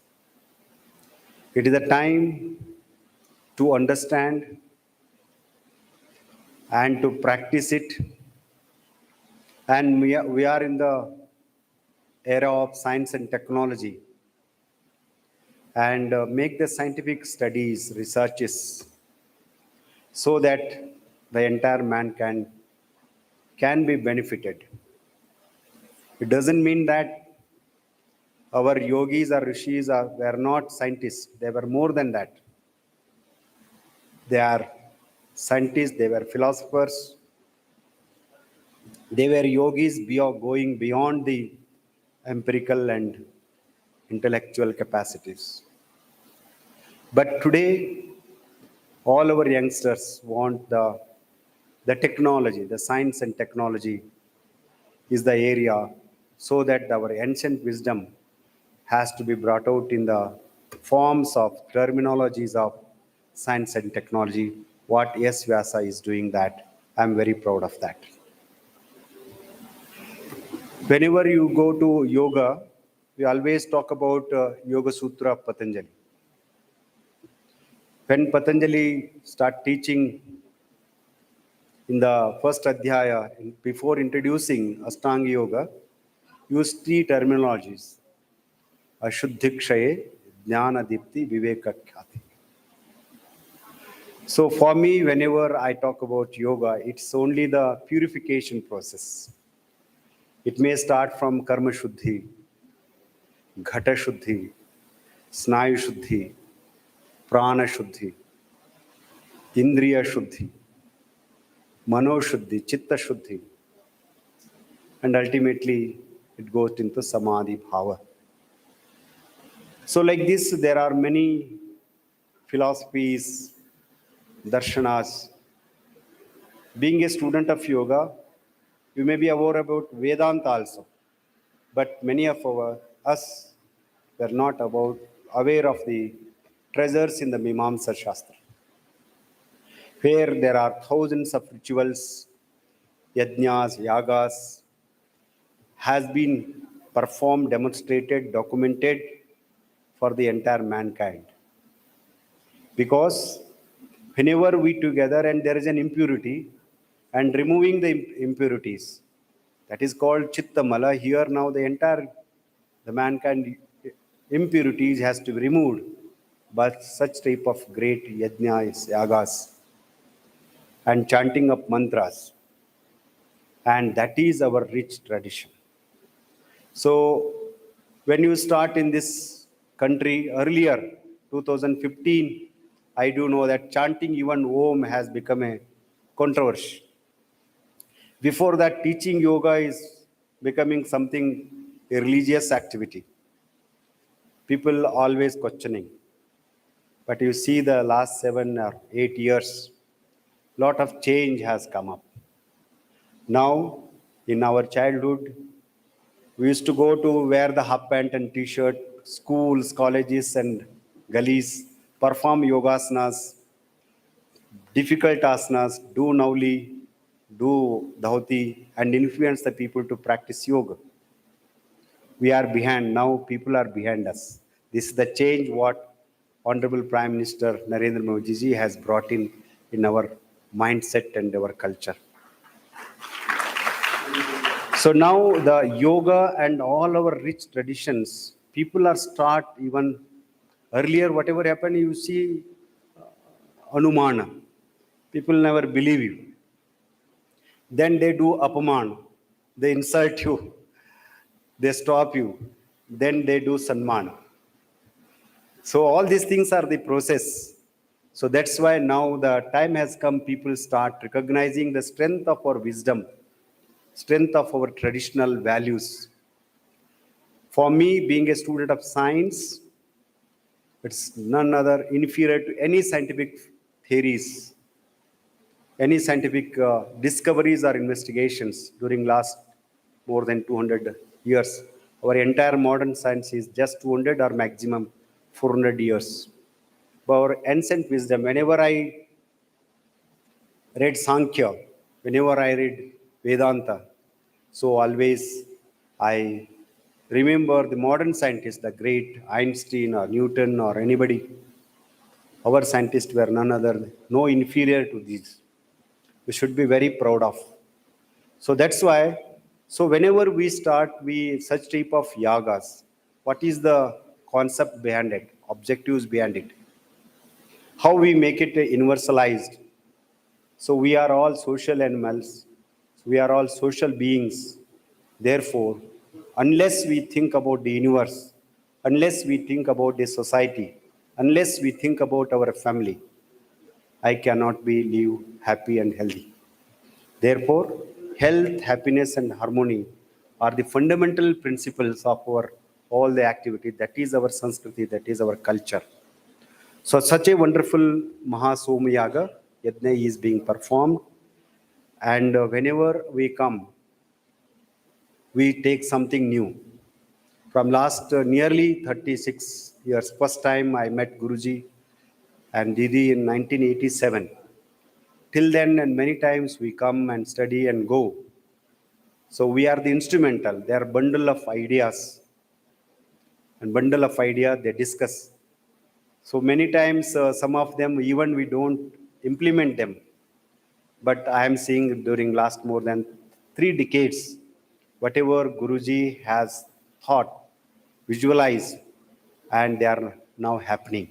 It is a time to understand and to practice it. And we are in the era of science and technology, and make the scientific studies, researches, so that the entire mankind can be benefited. It doesn't mean that our yogis or rishis were not scientists. They were more than that. They are scientists, they were philosophers, they were yogis going beyond the empirical and intellectual capacities. But today, all our youngsters want the technology, the science and technology is the area, so that our ancient wisdom has to be brought out in the forms of terminologies of science and technology. What S-VYASA is doing that, I'm very proud of that. Whenever you go to yoga, we always talk about Yoga Sutra of Patanjali. When Patanjali start teaching in the first adhyaya, before introducing Ashtanga Yoga, use three terminologies: Ashuddhikshaye, Jnana Dipti, Viveka Khyati. So for me, whenever I talk about yoga, it's only the purification process. It may start from Karma Shuddhi, Ghata Shuddhi, Snayu Shuddhi, Prana Shuddhi, Indriya Shuddhi, Mano Shuddhi, Chitta Shuddhi, and ultimately it goes into Samadhi Bhava. So like this, there are many philosophies, darshanas. Being a student of yoga, you may be aware about Vedanta also, but many of us were not aware of the treasures in the Mimamsa Shastra, where there are thousands of rituals, yajnas, yagas, has been performed, demonstrated, documented for the entire mankind. Because whenever we together and there is an impurity, and removing the impurities, that is called Chitta Mala. Here now the mankind impurities has to be removed by such type of great yajnas, yagas, and chanting of mantras. And that is our rich tradition. So when you start in this country earlier, 2015, I do know that chanting even Om has become a controversy. Before that, teaching yoga is becoming something, a religious activity. People always questioning. But you see the last 7 or 8 years, lot of change has come up. Now, in our childhood, we used to go to wear the half pant and t-shirt, schools, colleges and gullies, perform yogasanas, difficult asanas, do nauli, do dhauti, and influence the people to practice yoga. We are behind. Now people are behind us. This is the change what Honorable Prime Minister Narendra Modi ji has brought in our mindset and our culture. So now the yoga and all our rich traditions, people are start even earlier, whatever happened, you see Anumana. People never believe you. Then they do Apamana. They insult you. They stop you. Then they do Sanmana. So all these things are the process. So that's why now the time has come, people start recognizing the strength of our wisdom, strength of our traditional values. For me, being a student of science, it's none other inferior to any scientific theories. any scientific discoveries or investigations during last more than 200 years. Our entire modern science is just 200 or maximum 400 years. But our ancient wisdom, whenever I read Sankhya, whenever I read Vedanta, so always I remember the modern scientists, the great Einstein or Newton or anybody. Our scientists were none other, no inferior to these. We should be very proud of. So that's why, so whenever we start such type of yagas, what is the concept behind it, objectives behind it? How we make it universalized? So we are all social animals. We are all social beings. Therefore, unless we think about the universe, unless we think about the society, unless we think about our family, I cannot live happy and healthy. Therefore, health, happiness, and harmony are the fundamental principles of our all the activity. That is our Sanskriti, that is our culture. So such a wonderful Maha Somayaga Yajna is being performed. And whenever we come, we take something new. From last nearly 36 years, first time I met Guruji and Didi in 1987. Till then, and many times we come and study and go. So we are the instrumental. They are bundle of ideas. And bundle of ideas they discuss. So many times, some of them, even we don't implement them. But I am seeing during last more than 3 decades, whatever Guruji has thought, visualized, and they are now happening.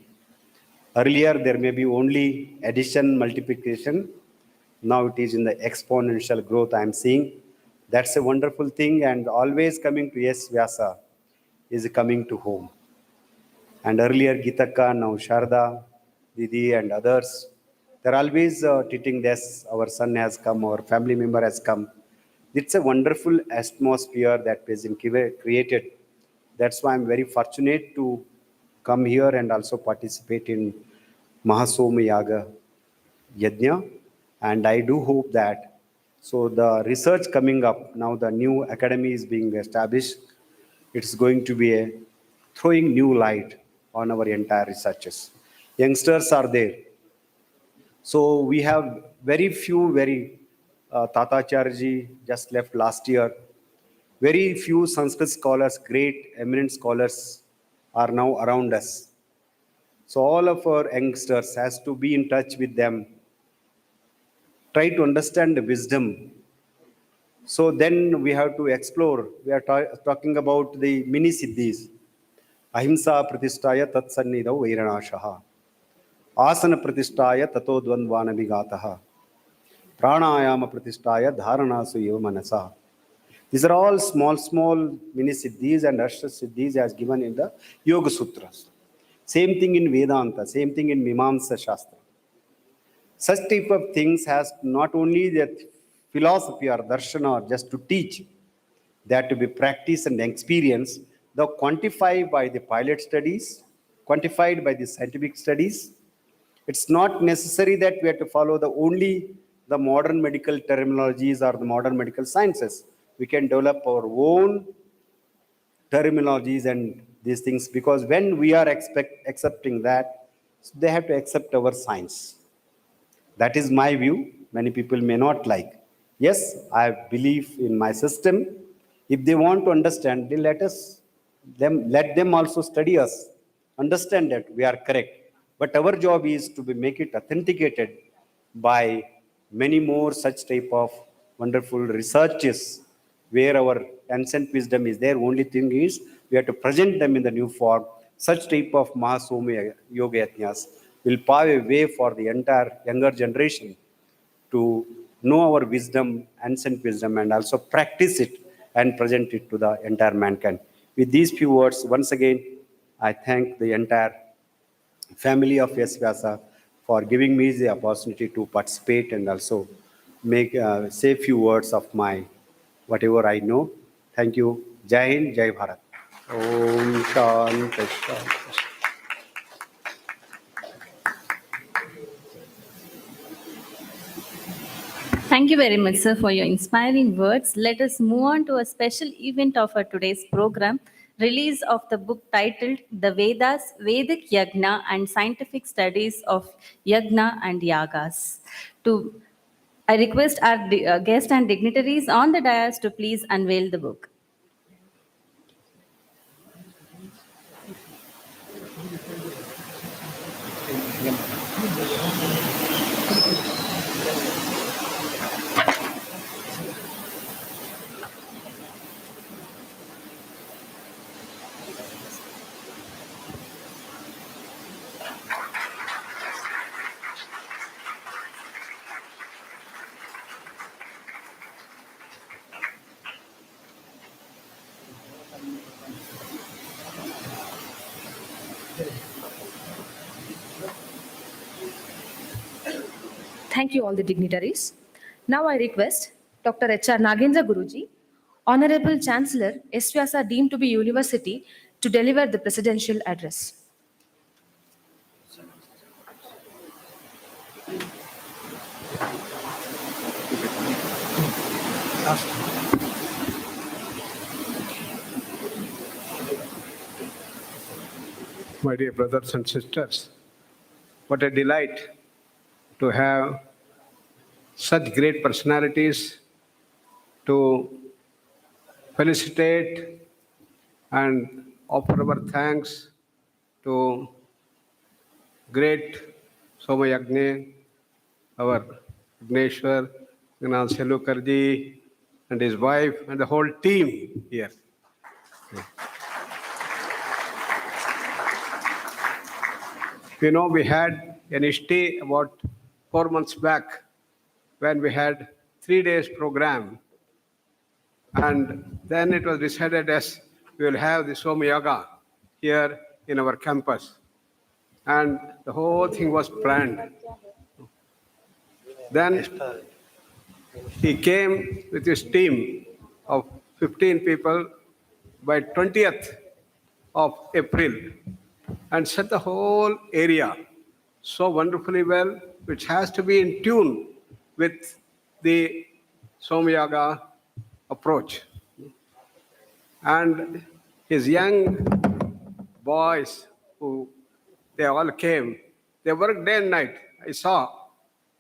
Earlier, there may be only addition, multiplication. Now it is in the exponential growth I am seeing. That's a wonderful thing, and always coming to S-VYASA is coming to home. And earlier Gitaka, now Sharda, Didi and others, they're always treating this, our son has come, our family member has come. It's a wonderful atmosphere that is created. That's why I'm very fortunate to come here and also participate in Mahasomayaga Yajna. And I do hope that, so the research coming up, now the new academy is being established. It's going to be throwing new light on our entire researches. Youngsters are there. So we have very few, Tatacharji just left last year. Very few Sanskrit scholars, great eminent scholars are now around us. So all of our youngsters has to be in touch with them. Try to understand the wisdom. So then we have to explore. We are talking about the mini siddhis. Ahimsa pratishtaya tatsannidau vairanashaha. Asana pratishtaya tato dvandvana vigataha. Pranayama pratishtaya dharanasu eva manasa. These are all small mini siddhis and ashta siddhis as given in the Yoga Sutras. Same thing in Vedanta, same thing in Mimamsa Shastra. Such type of things has not only that philosophy or darshana or just to teach, that to be practiced and experienced, though quantified by the pilot studies, quantified by the scientific studies. It's not necessary that we have to follow only the modern medical terminologies or the modern medical sciences. We can develop our own terminologies and these things, because when we are accepting that, they have to accept our science. That is my view. Many people may not like. Yes, I believe in my system. If they want to understand, they let them also study us, understand that we are correct. But our job is to make it authenticated by many more such type of wonderful researches where our ancient wisdom is there. Only thing is we have to present them in the new form. Such type of Mahasomya Yoga Yajnas will pave a way for the entire younger generation to know our wisdom, ancient wisdom, and also practice it and present it to the entire mankind. With these few words, once again, I thank the entire family of S-VYASA for giving me the opportunity to participate and also say a few words of my whatever I know. Thank you. Jai Hind, Jai Bharat. Om Shanti Shanti. Thank you very much, sir, for your inspiring words. Let us move on to a special event of our today's program, release of the book titled The Vedas, Vedic Yagna and Scientific Studies of Yagna and Yagas. I request our guests and dignitaries on the dais to please unveil the book. Thank you all the dignitaries. Now I request Dr. H.R. Nagendra Guruji, Honorable Chancellor, S-VYASA deemed to be University, to deliver the presidential address. My dear brothers and sisters, what a delight to have such great personalities to felicitate and offer our thanks to great Somayaga, our Igneshwar, Gnan Selukarji, and his wife, and the whole team here. You know, we had an stay about 4 months back when we had 3 days program. And then it was decided as we will have the Somayaga here in our campus. And the whole thing was planned. Then he came with his team of 15 people by 20th of April and set the whole area so wonderfully well, which has to be in tune with the Somayaga approach. And his young boys, who they all came, they worked day and night. I saw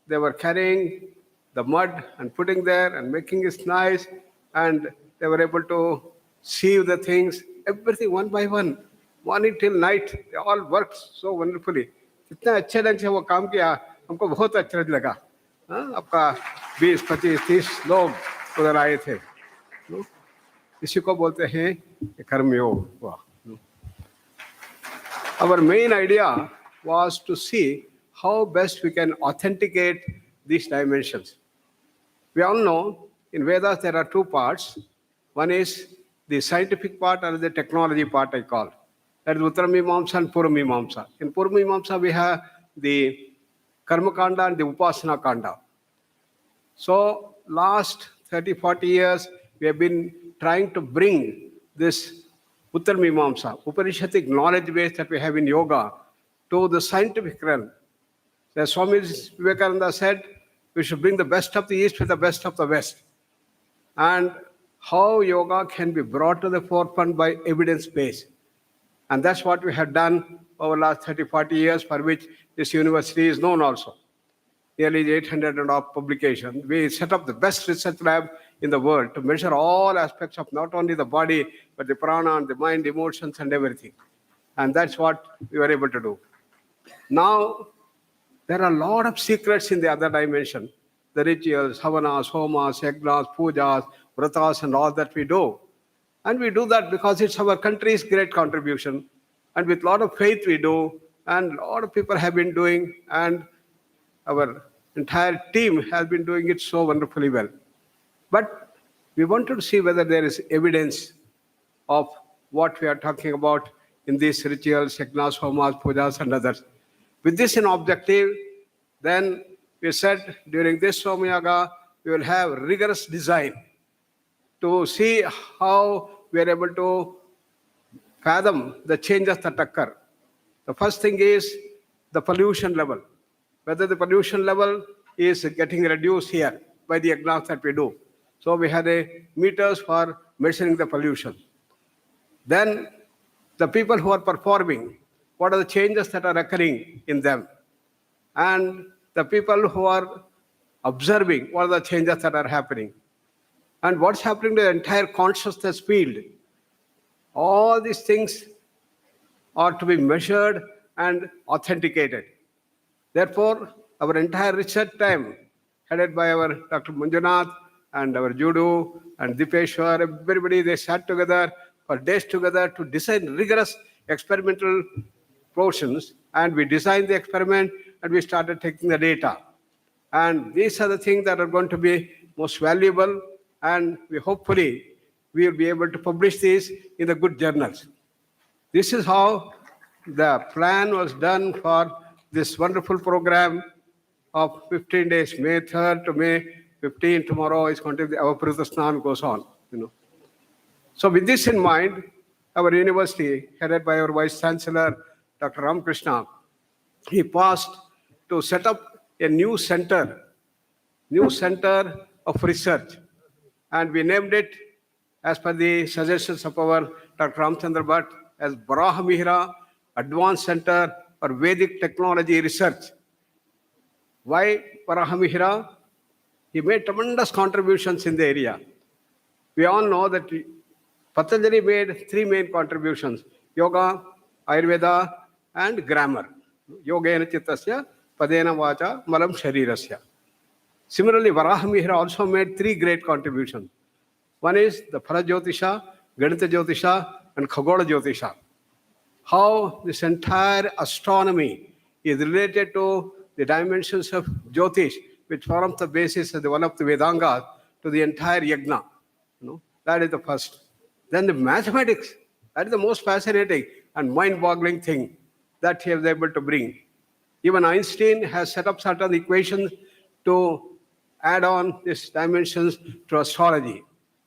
they were carrying the mud and putting there and making it nice, and they were able to sieve the things, everything one by one, morning till night. They all worked so wonderfully. इतना अच्छे ढंग से वो काम किया, हमको बहुत अच्छा लगा. आपका 20, 25, 30 लोग उधर आए थे. इसी को बोलते हैं कर्मयोग. Our main idea was to see how best we can authenticate these dimensions. We all know in Vedas there are 2 parts. One is the scientific part and the technology part, I call. That is Uttamimamsa and Puramimamsa. In Puramimamsa we have the Karma Kanda and the Upasana Kanda. So last 30, 40 years we have been trying to bring this Uttamimamsa, Upanishadic knowledge base that we have in yoga, to the scientific realm. As Swami Vivekananda said, we should bring the best of the East with the best of the West. And how yoga can be brought to the forefront by evidence base. And that's what we have done over the last 30, 40 years, for which this university is known also. Nearly 800 and odd publications. We set up the best research lab in the world to measure all aspects of not only the body, but the prana and the mind, emotions and everything. And that's what we were able to do. Now, there are a lot of secrets in the other dimension. The rituals, havanas, homas, yagnas, pujas, vratas and all that we do. And we do that because it's our country's great contribution. And with a lot of faith we do, and a lot of people have been doing, and our entire team has been doing it so wonderfully well. But we wanted to see whether there is evidence of what we are talking about in these rituals, yagnas, homas, pujas and others. With this in objective, then we said during this Somayaga, we will have rigorous design to see how we are able to fathom the changes that occur. The first thing is the pollution level. Whether the pollution level is getting reduced here. by the yagnas that we do. So we had meters for measuring the pollution. Then the people who are performing, what are the changes that are occurring in them? And the people who are observing, what are the changes that are happening? And what's happening to the entire consciousness field? All these things are to be measured and authenticated. Therefore, our entire research time, headed by our Dr. Manjunath and our Judu and Dipeshwar, everybody, they sat together for days together to design rigorous experimental portions, and we designed the experiment and we started taking the data. And these are the things that are going to be most valuable, and we hopefully we will be able to publish these in the good journals. This is how the plan was done for this wonderful program of 15 days, May 3rd to May 15. Tomorrow is going to be our Snan goes on. So with this in mind, our university, headed by our Vice Chancellor, Dr. Ramakrishna, he passed to set up a new center of research. And we named it, as per the suggestions of our Dr. Ramchandra Bhatt, as Barahmihira Advanced Center for Vedic Technology Research. Why Barahmihira? He made tremendous contributions in the area. We all know that Patanjali made three main contributions: yoga, Ayurveda, and grammar. Yogena chittasya, padena vacha, malam sharirasya. Similarly, Varahmihira also made three great contributions. One is the Phala Jyotisha, Ganita Jyotisha, and Khagola Jyotisha. How this entire astronomy is related to the dimensions of Jyotish, which forms the basis of the one of the Vedangas, to the entire yagna. That is the first. Then the mathematics, that is the most fascinating and mind-boggling thing that he was able to bring. Even Einstein has set up certain equations to add on these dimensions to astrology.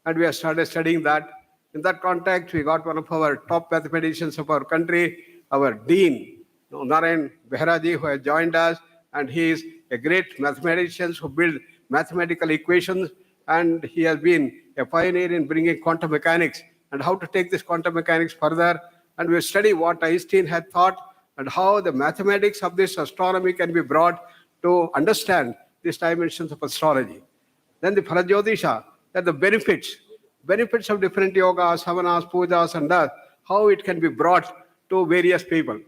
And we have started studying that. In that context, we got one of our top mathematicians of our country, our dean, Narayan Behraji, who has joined us. And he is a great mathematician who built mathematical equations. And he has been a pioneer in bringing quantum mechanics and how to take this quantum mechanics further. And we study what Einstein had thought and how the mathematics of this astronomy can be brought to understand these dimensions of astrology. Then the Phala Jyotisha, that the benefits of different yogas, savanas, pujas, and that, how it can be brought to various people.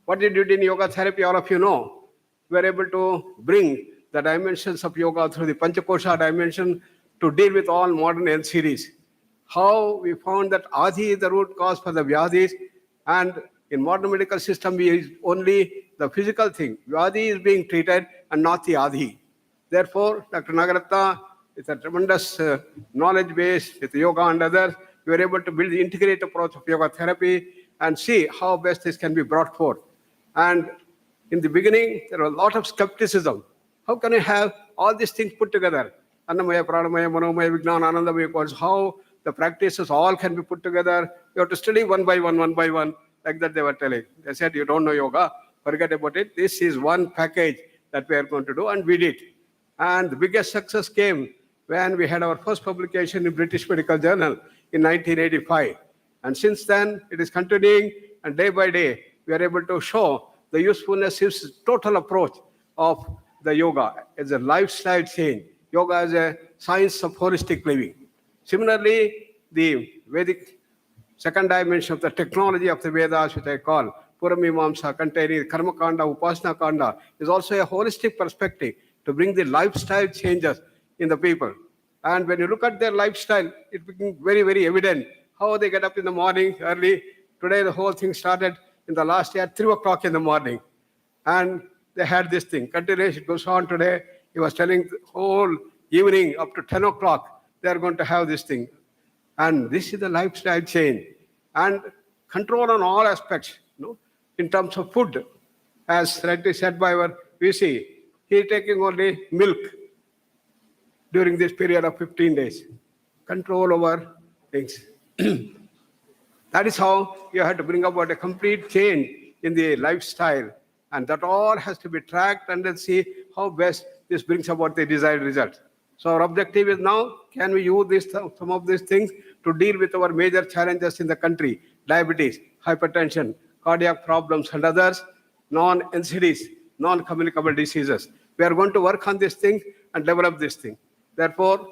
What we did in yoga therapy, all of you know, we were able to bring the dimensions of yoga through the Panchakosha dimension to deal with all modern health series. How we found that Adi is the root cause for the Vyadis, and in modern medical system, we use only the physical thing. Vyadi is being treated and not the Adi. Therefore, Dr. Nagaratna, with a tremendous knowledge base with yoga and others, we were able to build the integrated approach of yoga therapy and see how best this can be brought forth. And in the beginning, there was a lot of skepticism. How can you have all these things put together? Annamaya, Pranamaya, Manomaya, Vijnana, Anandamaya course, how the practices all can be put together. You have to study one by one, like that they were telling. They said, you don't know yoga, forget about it. This is one package that we are going to do, and we did. And the biggest success came when we had our first publication in British Medical Journal in 1985. And since then, it is continuing, and day by day, we are able to show the usefulness of this total approach of the yoga as a lifestyle change. Yoga as a science of holistic living. Similarly, the Vedic second dimension of the technology of the Vedas, which I call Puramimamsa, containing Karma Kanda, Upasana Kanda, is also a holistic perspective to bring the lifestyle changes in the people. And when you look at their lifestyle, it becomes very, very evident how they get up in the morning early. Today, the whole thing started in the last year at 3 o'clock in the morning. And they had this thing. Continuation goes on today. He was telling the whole evening up to 10 o'clock, they are going to have this thing. And this is the lifestyle change. And control on all aspects, in terms of food. As rightly said by our VC, he is taking only milk during this period of 15 days. Control over things. That is how you have to bring about a complete change in the lifestyle. And that all has to be tracked and then see how best this brings about the desired result. So our objective is now, can we use some of these things to deal with our major challenges in the country, diabetes, hypertension, cardiac problems, and others, non-NCDs, non-communicable diseases. We are going to work on this thing and develop this thing. Therefore,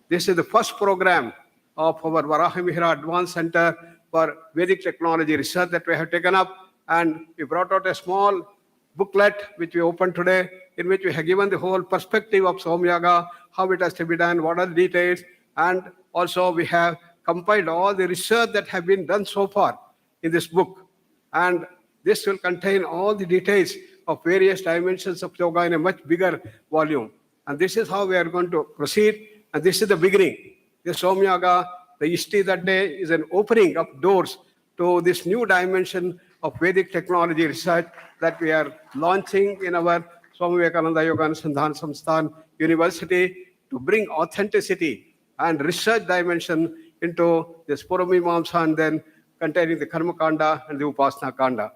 this is the first program of our Varahamihira Advanced Center for Vedic Technology Research that we have taken up, and we brought out a small booklet which we opened today, in which we have given the whole perspective of Somayaga, how it has to be done, what are the details, and also we have compiled all the research that have been done so far in this book. And this will contain all the details of various dimensions of yoga in a much bigger volume. And this is how we are going to proceed, and this is the beginning. The Somayaga, the Ishti that day, is an opening of doors to this new dimension of Vedic technology research that we are launching in our Swami Vivekananda Yoga Anusandhan Samsthan University to bring authenticity and research dimension into this Puramimamsa and then containing the Karma Kanda and the Upasana Kanda.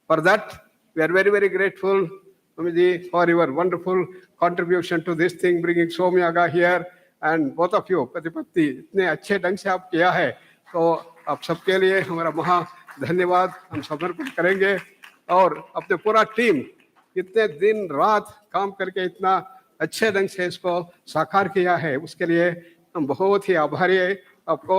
For that, we are very, very grateful, Swamiji, for your wonderful contribution to this thing, bringing Somayaga here. And both of you, पति पत्नी, इतने अच्छे ढंग से आप किया है, तो आप सबके लिए हमारा महा धन्यवाद हम समर्पित करेंगे। और अपने पूरा टीम इतने दिन रात काम करके इतना अच्छे ढंग से इसको साकार किया है, उसके लिए हम बहुत ही आभारी है आपको।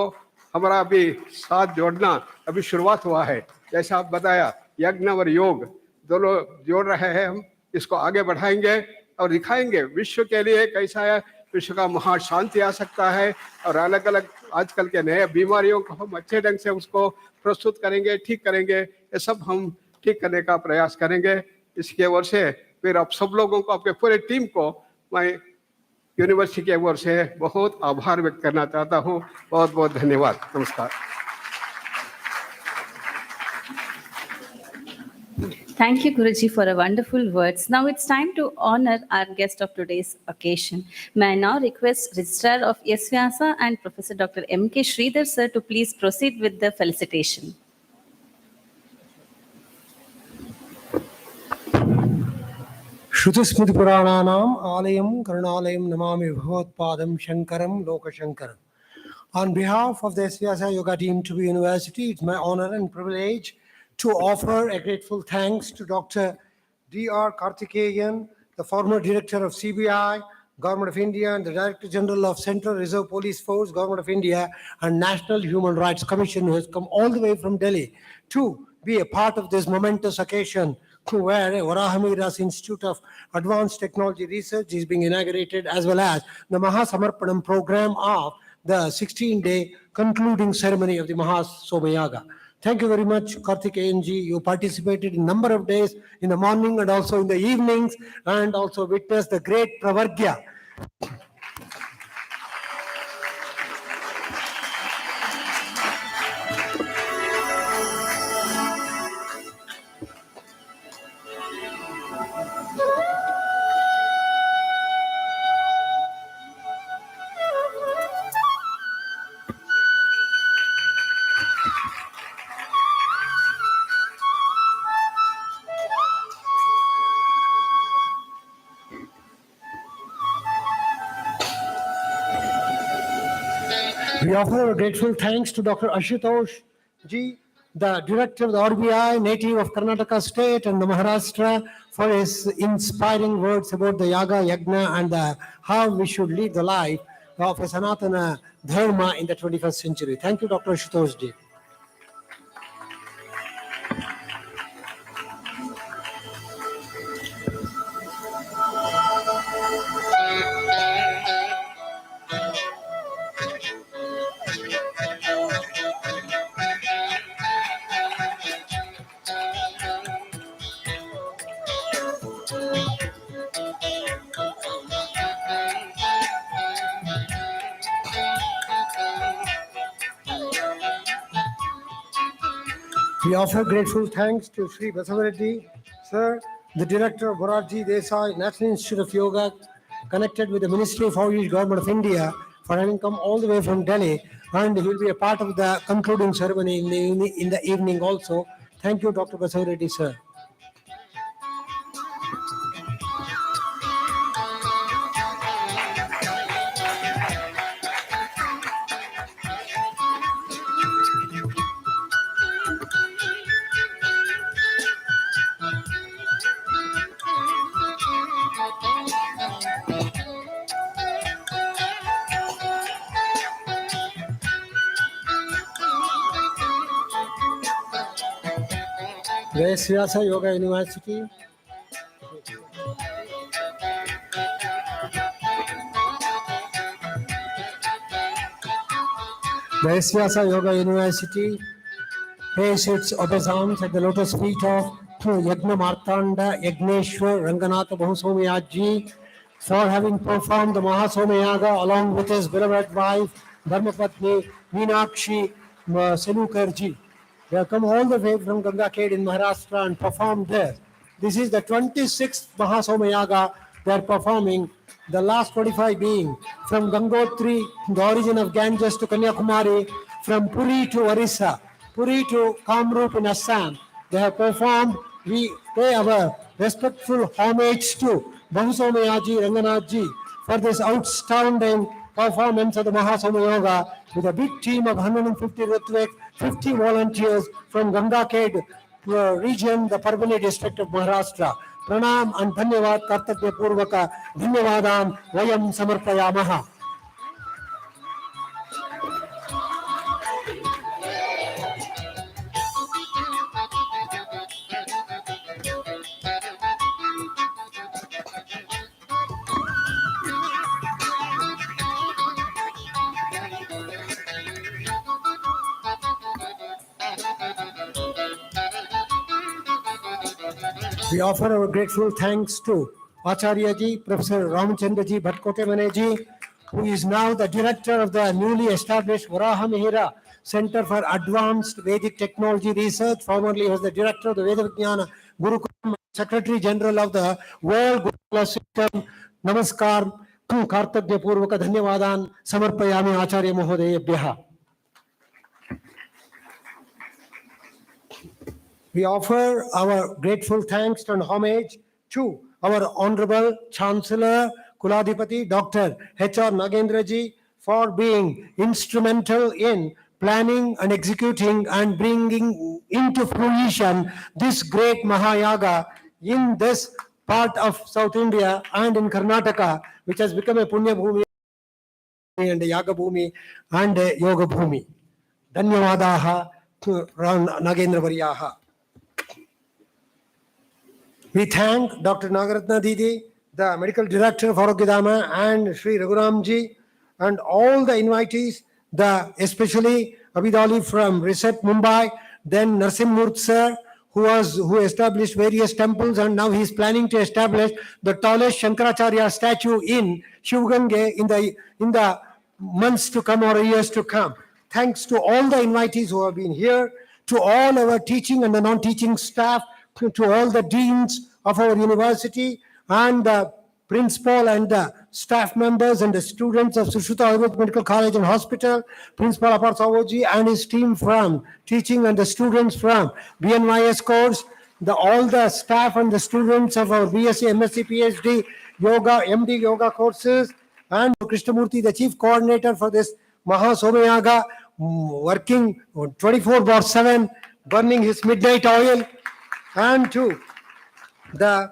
हमारा अभी साथ जोड़ना अभी शुरुआत हुआ है, जैसा आप बताया, यज्ञ और योग दोनों जोड़ रहे हैं, हम इसको आगे बढ़ाएंगे और दिखाएंगे विश्व के लिए कैसा है, विश्व का महा शांति आ सकता है, और अलग अलग आजकल के नए बीमारियों को हम अच्छे ढंग से उसको प्रस्तुत करेंगे, ठीक करेंगे, ये सब हम ठीक करने का प्रयास करेंगे। इसके ओर से फिर आप सब लोगों को, आपके पूरे टीम को मैं यूनिवर्सिटी के ओर से बहुत आभार व्यक्त करना चाहता हूँ। बहुत बहुत धन्यवाद। नमस्कार। Thank you, Guruji, for a wonderful words. Now it's time to honor our guest of today's occasion. May I now request Registrar of S-VYASA and Professor Dr. M.K. Sridhar, sir, to please proceed with the felicitation. Shrutismritipurananam alayam karunalayam namami bhavatpadam shankaram lokashankaram. On behalf of the S-VYASA Yoga Team to be University, it's my honor and privilege to offer a grateful thanks to Dr. D.R. Karthikeyan, the former director of CBI, Government of India, and the Director General of Central Reserve Police Force, Government of India, and National Human Rights Commission, who has come all the way from Delhi to be a part of this momentous occasion where Varahamihira's Institute of Advanced Technology Research is being inaugurated, as well as the Maha Samarpanam program of the 16-day concluding ceremony of the Maha Somayaga. Thank you very much, Karthikeyanji. You participated in a number of days, in the morning and also in the evenings, and also witnessed the great Pravargya. We offer a grateful thanks to Dr. Ashutosh Ji, the director of the RBI, native of Karnataka state and the Maharashtra, for his inspiring words about the Yaga, Yagna, and how we should lead the life of a Sanatana Dharma in the 21st century. Thank you, Dr. Ashutosh Ji. We offer grateful thanks to Sri Basavarati, sir, the director of Morarji Desai National Institute of Yoga, connected with the Ministry of Foreign Government of India, for having come all the way from Delhi, and he will be a part of the concluding ceremony in the evening also. Thank you, Dr. Basavarati, sir. the S-VYASA Yoga University, the S-VYASA Yoga University pays its obeisance at the lotus feet of Yagna Martanda Yagneshwar Ranganatha Bahusomayaji for having performed the Maha Somayaga along with his beloved wife Dharmapatni Meenakshi Senukarji. They have come all the way from Gangakhed in Maharashtra and performed there. This is the 26th Maha Somayaga they are performing, the last 25 being from Gangotri, the origin of Ganges, to Kanyakumari, from Puri to Orissa, Puri to Kamrup in Assam. They have performed. We pay our respectful homage to Bahusomayaji Ranganathji for this outstanding performance of the Mahasomayoga with a big team of 150 Ritvik, 50 volunteers from Gangakhed region, the Parbhani district of Maharashtra. Pranam and Dhanyavad Kartavya Purvaka Dhanyavadam Vayam Samarpayamaha. We offer our grateful thanks to Acharya Ji, Professor Ramchandra Ji Bhatkote Maneji, who is now the director of the newly established Varaha Mihira Center for Advanced Vedic Technology Research. Formerly was the director of the Veda Vijnana Gurukulam, Secretary General of the World Gurukula System. Namaskar, Kartavya Purvaka Dhanyavadan Samarpayami Acharya Mahodayabhyaha. We offer our grateful thanks and homage to our Honorable Chancellor Kuladhipati Dr. H.R. Nagendraji for being instrumental in planning and executing and bringing into fruition this great Mahayaga in this part of South India and in Karnataka, which has become a Punya Bhumi and a Yaga Bhumi and a Yoga Bhumi. Dhanyavadaha to Nagendra Varyaha. We thank Dr. Nagaratna Didi, the medical director of Arogyadama, and Sri Raghuramji, and all the invitees, especially Abhidali from Reset Mumbai, then Narsimurth sir, who established various temples, and now he is planning to establish the tallest Shankaracharya statue in Shivgange in the months to come or years to come. Thanks to all the invitees who have been here, to all our teaching and the non-teaching staff, to all the deans of our university, and the principal and the staff members and the students of Sushruta Ayurvedic Medical College and Hospital, Principal Apar Savoji and his team from teaching, and the students from BNYS course, all the staff and the students of our BSc, MSc, PhD, Yoga, MD Yoga courses, and Krishnamurti, the chief coordinator for this Maha Somayaga, working 24/7, burning his midnight oil, and to the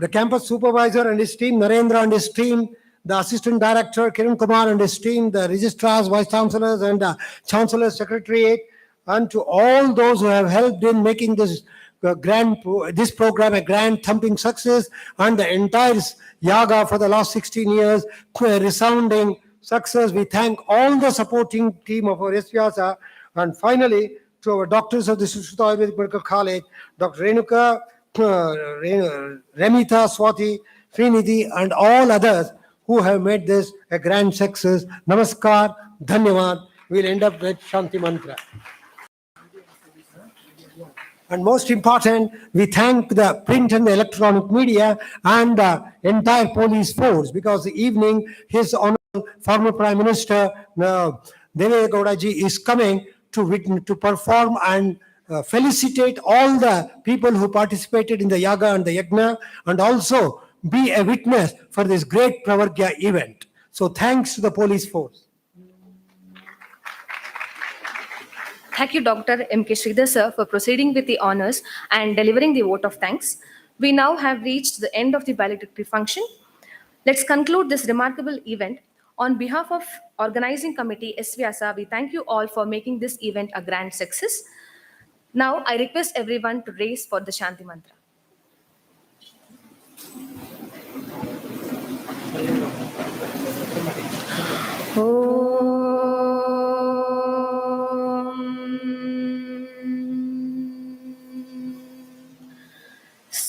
campus supervisor and his team, Narendra and his team, the assistant director, Kiran Kumar and his team, the registrars, vice chancellors, and the chancellor's secretariat, and to all those who have helped in making this program a grand thumping success, and the entire Yaga for the last 16 years, a resounding success. We thank all the supporting team of our S-VYASA, and finally, to our doctors of the Sushruta Ayurvedic Medical College, Dr. Renuka, Remita, Swati, Srinidhi, and all others who have made this a grand success. Namaskar, Dhanyavad. We'll end up with Shanti Mantra. And most important, we thank the print and the electronic media and the entire police force, because the evening, His Honorable former Prime Minister Devega Gowdaji is coming to perform and felicitate all the people who participated in the Yaga and the Yagna, and also be a witness for this great Pravargya event. So thanks to the police force. Thank you, Dr. M.K. Sridhar sir, for proceeding with the honors and delivering the vote of thanks. We now have reached the end of the valedictory function. Let's conclude this remarkable event. On behalf of organizing committee S-VYASA, we thank you all for making this event a grand success. Now I request everyone to raise for the Shanti Mantra.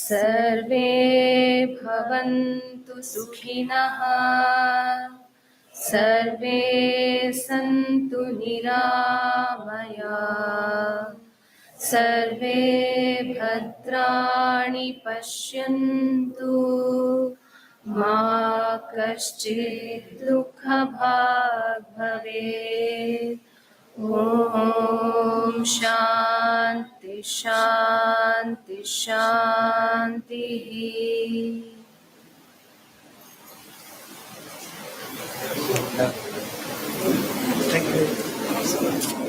सर्वे भवन्तु सुखिनः सर्वे सन्तु निरामया सर्वे भद्राणि पश्यन्तु मा कश्चित् दुःखभाग् भवेत् ॐ शान्ति शान्ति शान्तिः Thank you.